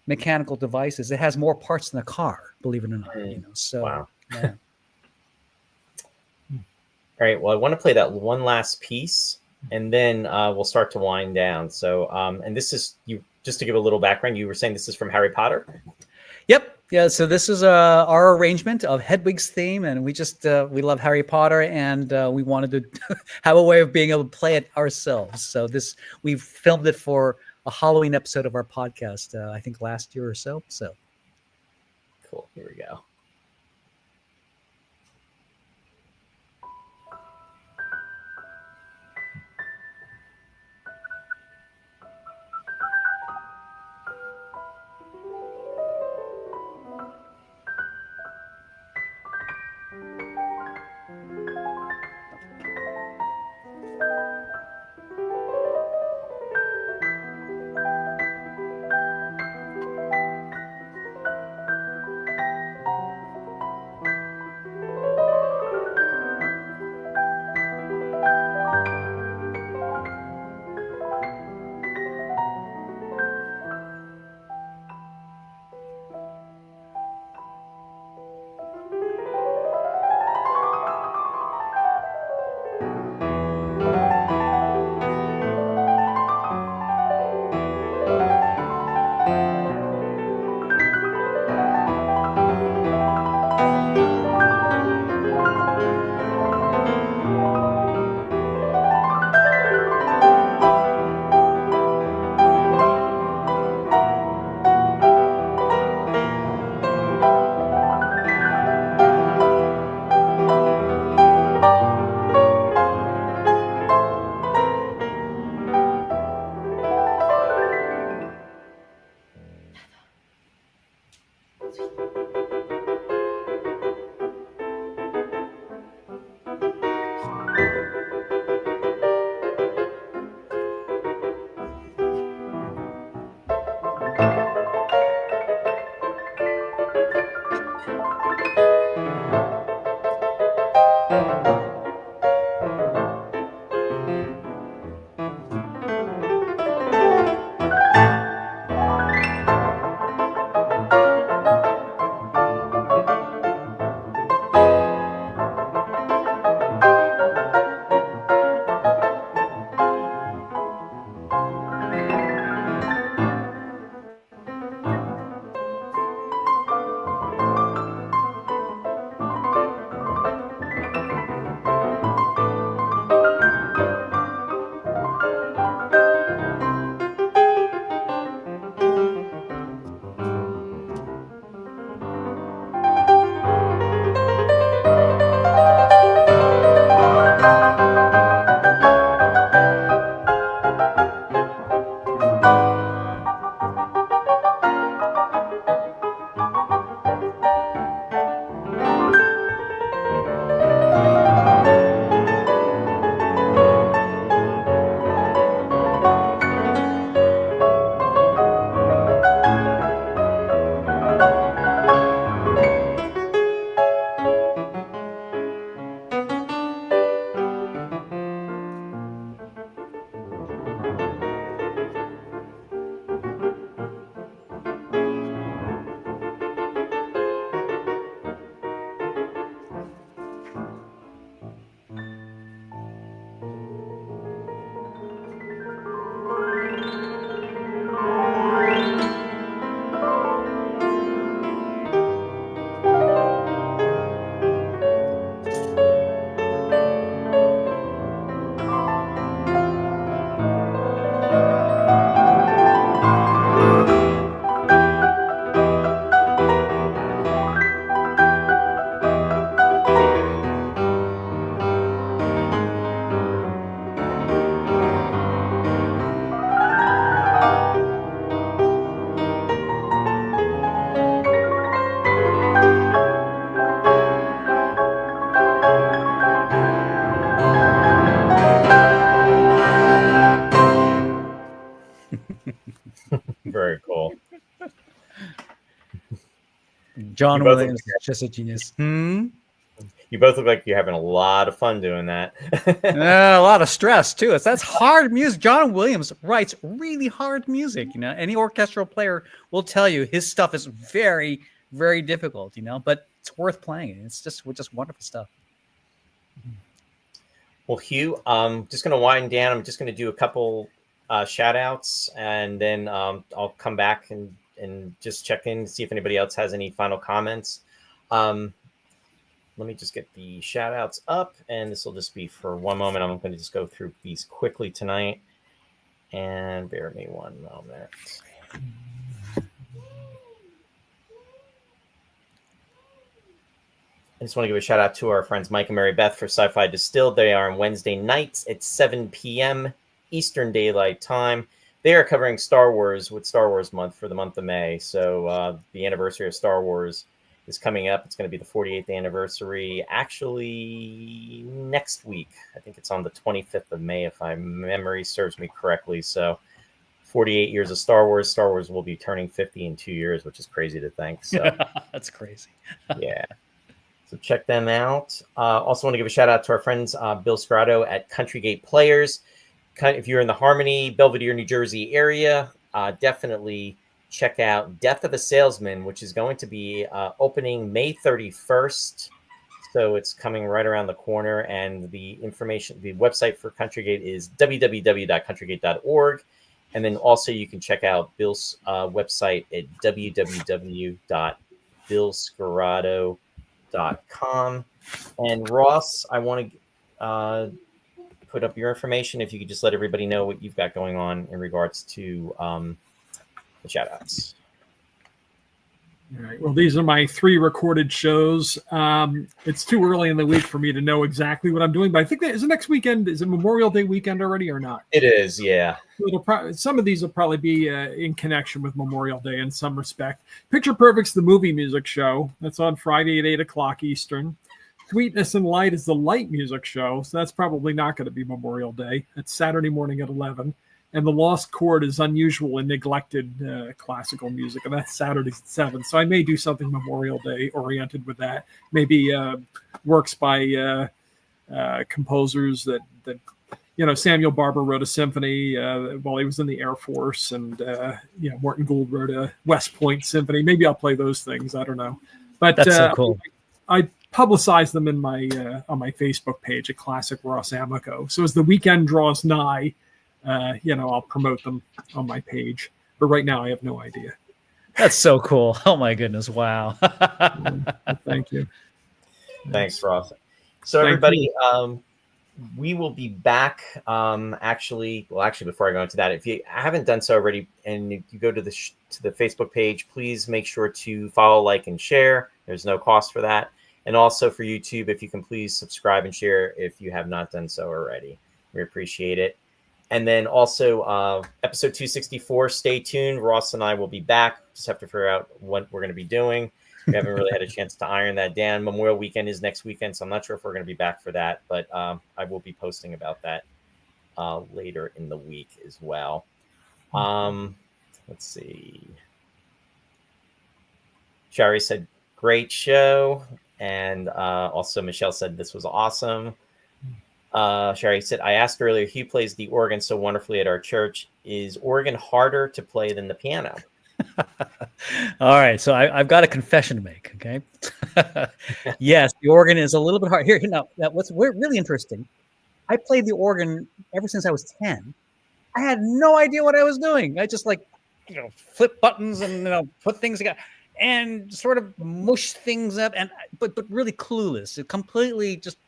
mechanical devices. It has more parts than a car, believe it or not. You know, so wow. Yeah. All right. Well, I want to play that one last piece, and then we'll start to wind down. So, and this is just to give a little background. You were saying this is from Harry Potter. Yep. Yeah. So this is our arrangement of Hedwig's theme, and we love Harry Potter, and we wanted to have a way of being able to play it ourselves. So we filmed it for a Halloween episode of our podcast, I think last year or so. So Cool. Here we go. Very cool. John Williams is just a genius. You both look like you're having a lot of fun doing that. A lot of stress too. That's hard music. John Williams writes really hard music. You know, any orchestral player will tell you his stuff is very, very difficult. You know, but it's worth playing. It's just wonderful stuff. Well, Hugh, I'm just going to wind down. I'm just going to do a couple shout outs, and then I'll come back and just check in, see if anybody else has any final comments. Let me just get the shout outs up, and this will just be for one moment. I'm going to just go through these quickly tonight, and bear me one moment. I just want to give a shout out to our friends Mike and Mary Beth for Sci-Fi Distilled. They are on Wednesday nights at 7 p.m. Eastern Daylight Time. They are covering Star Wars with Star Wars Month for the month of May. So the anniversary of Star Wars is coming up. It's going to be the 48th anniversary, actually next week. I think it's on the 25th of May, if my memory serves me correctly. So 48 years of Star Wars. Star Wars will be turning 50 in 2 years, which is crazy to think. So That's crazy. yeah. So check them out. Also want to give a shout out to our friends, Bill Scrotto at Country Gate Players. If you're in the Harmony, Belvedere, New Jersey area, definitely check out Death of a Salesman, which is going to be opening May 31st. So it's coming right around the corner. And the website for Country Gate is www.countrygate.org. And then also you can check out Bill's website at www.billscrotto.com. And Ross, I want to put up your information. If you could just let everybody know what you've got going on in regards to the shout outs. All right. Well, these are my 3 recorded shows. It's too early in the week for me to know exactly what I'm doing, but I think that is the next weekend. Is it Memorial Day weekend already or not? It is, yeah. Some of these will probably be in connection with Memorial Day in some respect. Picture Perfect's the movie music show. That's on Friday at 8 o'clock Eastern. Sweetness and Light is the light music show, so that's probably not going to be Memorial Day. It's Saturday morning at 11. And The Lost Chord is unusual and neglected classical music, and that's Saturdays at 7. So I may do something Memorial Day oriented with that. Maybe works by composers that Samuel Barber wrote a symphony while he was in the Air Force, and Morton Gould wrote a West Point symphony. Maybe I'll play those things. I don't know, but that's so cool. I publicize them in my on my Facebook page at Classic Ross Amico. So as the weekend draws nigh, I'll promote them on my page. But right now, I have no idea. That's so cool. Oh my goodness! Wow. Thank you. Thanks, Ross. So everybody, we will be back. Actually, before I go into that, if you haven't done so already, and you go to the Facebook page, please make sure to follow, like, and share. There's no cost for that. And also for YouTube, if you can please subscribe and share if you have not done so already. We appreciate it. And then also episode 264, stay tuned. Ross and I will be back. Just have to figure out what we're going to be doing. We haven't really had a chance to iron that down. Memorial weekend is next weekend, so I'm not sure if we're going to be back for that. But I will be posting about that later in the week as well. Let's see. Shari said, great show. And also Michelle said this was awesome. Sherry said, I asked earlier, Hugh plays the organ so wonderfully at our church. Is organ harder to play than the piano? All right. So I've got a confession to make. Okay. Yes, the organ is a little bit hard. Here, now, what's really interesting. I played the organ ever since I was 10. I had no idea what I was doing. I just flip buttons and put things together and sort of mush things up, but really clueless. It completely just.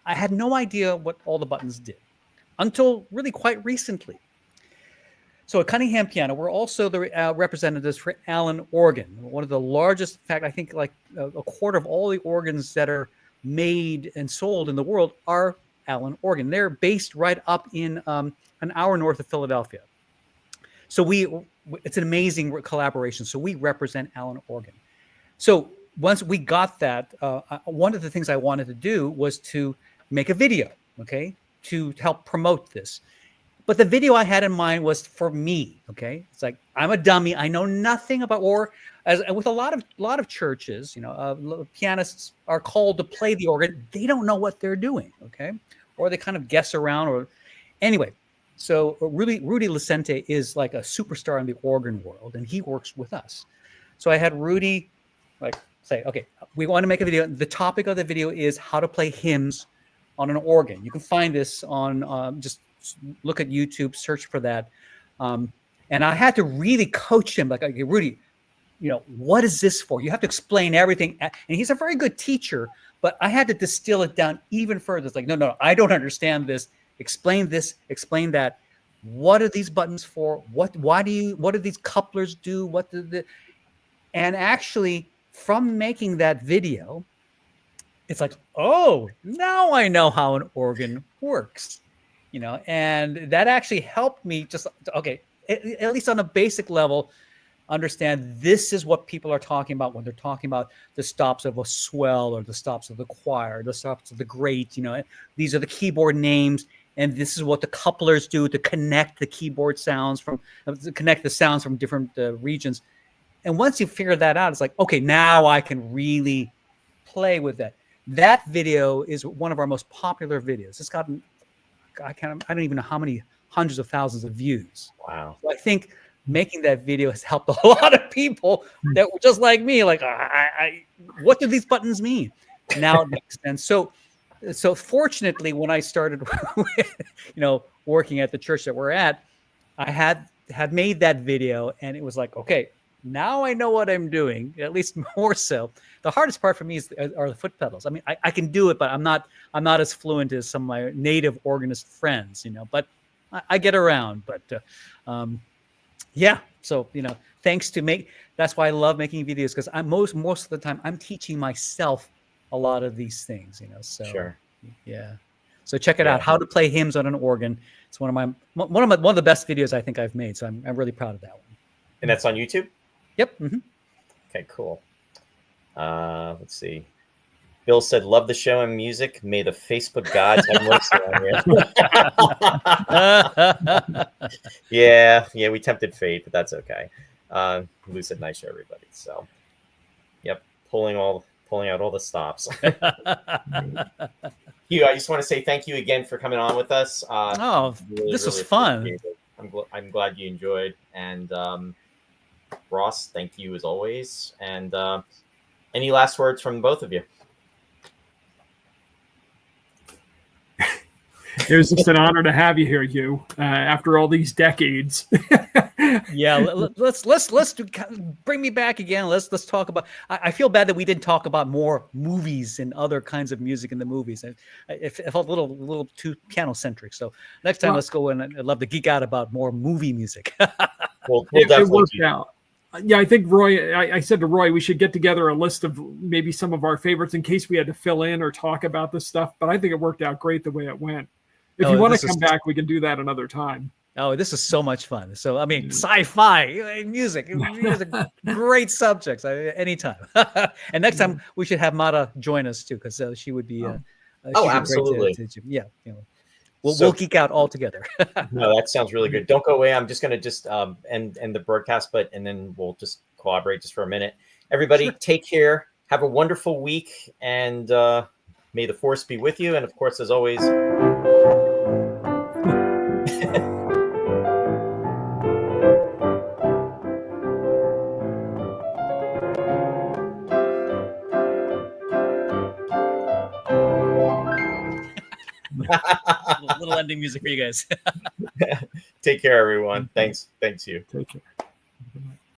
I had no idea what all the buttons did until really quite recently. So at Cunningham Piano, we're also the representatives for Allen Organ, one of the largest, in fact, I think like a quarter of all the organs that are made and sold in the world are Allen Organ. They're based right up in an hour north of Philadelphia. So it's an amazing collaboration. So we represent Allen Organ. So once we got that, one of the things I wanted to do was to make a video, okay, to help promote this. But the video I had in mind was for me, okay? It's like, I'm a dummy. I know nothing about, or as with a lot of churches, pianists are called to play the organ. They don't know what they're doing, okay? Or they kind of guess around, or anyway. So Rudy Lucente is like a superstar in the organ world, and he works with us. So I had Rudy say, okay, we want to make a video. The topic of the video is how to play hymns on an organ. You can find this on, just look at YouTube, search for that. And I had to really coach him, like, okay, Rudy, what is this for? You have to explain everything. And he's a very good teacher, but I had to distill it down even further. It's like, no, I don't understand this. Explain this, explain that. What are these buttons for? What do these couplers do? And actually, from making that video, it's like, oh, now I know how an organ works, and that actually helped me just, okay, at least on a basic level, understand this is what people are talking about when they're talking about the stops of a swell or the stops of the choir, the stops of the great, these are the keyboard names. And this is what the couplers do to connect the keyboard sounds to connect the sounds from different regions. And once you figure that out, it's like, okay, now I can really play with that. That video is one of our most popular videos. It's gotten, I don't even know how many hundreds of thousands of views. Wow. So I think making that video has helped a lot of people that were just like me, like, what do these buttons mean? Now it makes sense. So fortunately, when I started, working at the church that we're at, I had made that video, and it was like, okay, now I know what I'm doing, at least more so. The hardest part for me are the foot pedals. I mean, I can do it, but I'm not as fluent as some of my native organist friends, but I get around. But yeah, so thanks to that's why I love making videos, because I'm most of the time I'm teaching myself a lot of these things, so Sure. Yeah. So check it out, how to play hymns on an organ. It's one of the best videos I think I've made. So I'm really proud of that one. And that's on YouTube? Yep. Mm-hmm. Okay, cool. Let's see. Bill said, love the show and music. May the Facebook gods have mercy on you. Yeah, we tempted fate, but that's okay. Lou said, nice show, everybody. So, yep, pulling out all the stops. Hugh, I just want to say thank you again for coming on with us. This was fun. I'm glad you enjoyed. And Ross, thank you as always. And any last words from both of you? It was just an honor to have you here, Hugh, after all these decades. Yeah, let's bring me back again. Let's talk about. I feel bad that we didn't talk about more movies and other kinds of music in the movies. It felt a little too piano centric. So next time, let's go in. I'd love to geek out about more movie music. We'll it worked out. Yeah, I think Roy. I said to Roy, we should get together a list of maybe some of our favorites in case we had to fill in or talk about this stuff. But I think it worked out great the way it went. If you want to come back, we can do that another time. Oh, this is so much fun. So, I mean, sci-fi, music, great subjects anytime. And next time we should have Mata join us too, because she would be. Absolutely. We'll geek out all together. No, that sounds really good. Don't go away. I'm just going to end the broadcast, and then we'll just collaborate just for a minute. Everybody, take care. Have a wonderful week, and may the force be with you. And of course, as always. Little ending music for you guys. Take care, everyone. Thanks you. Take care.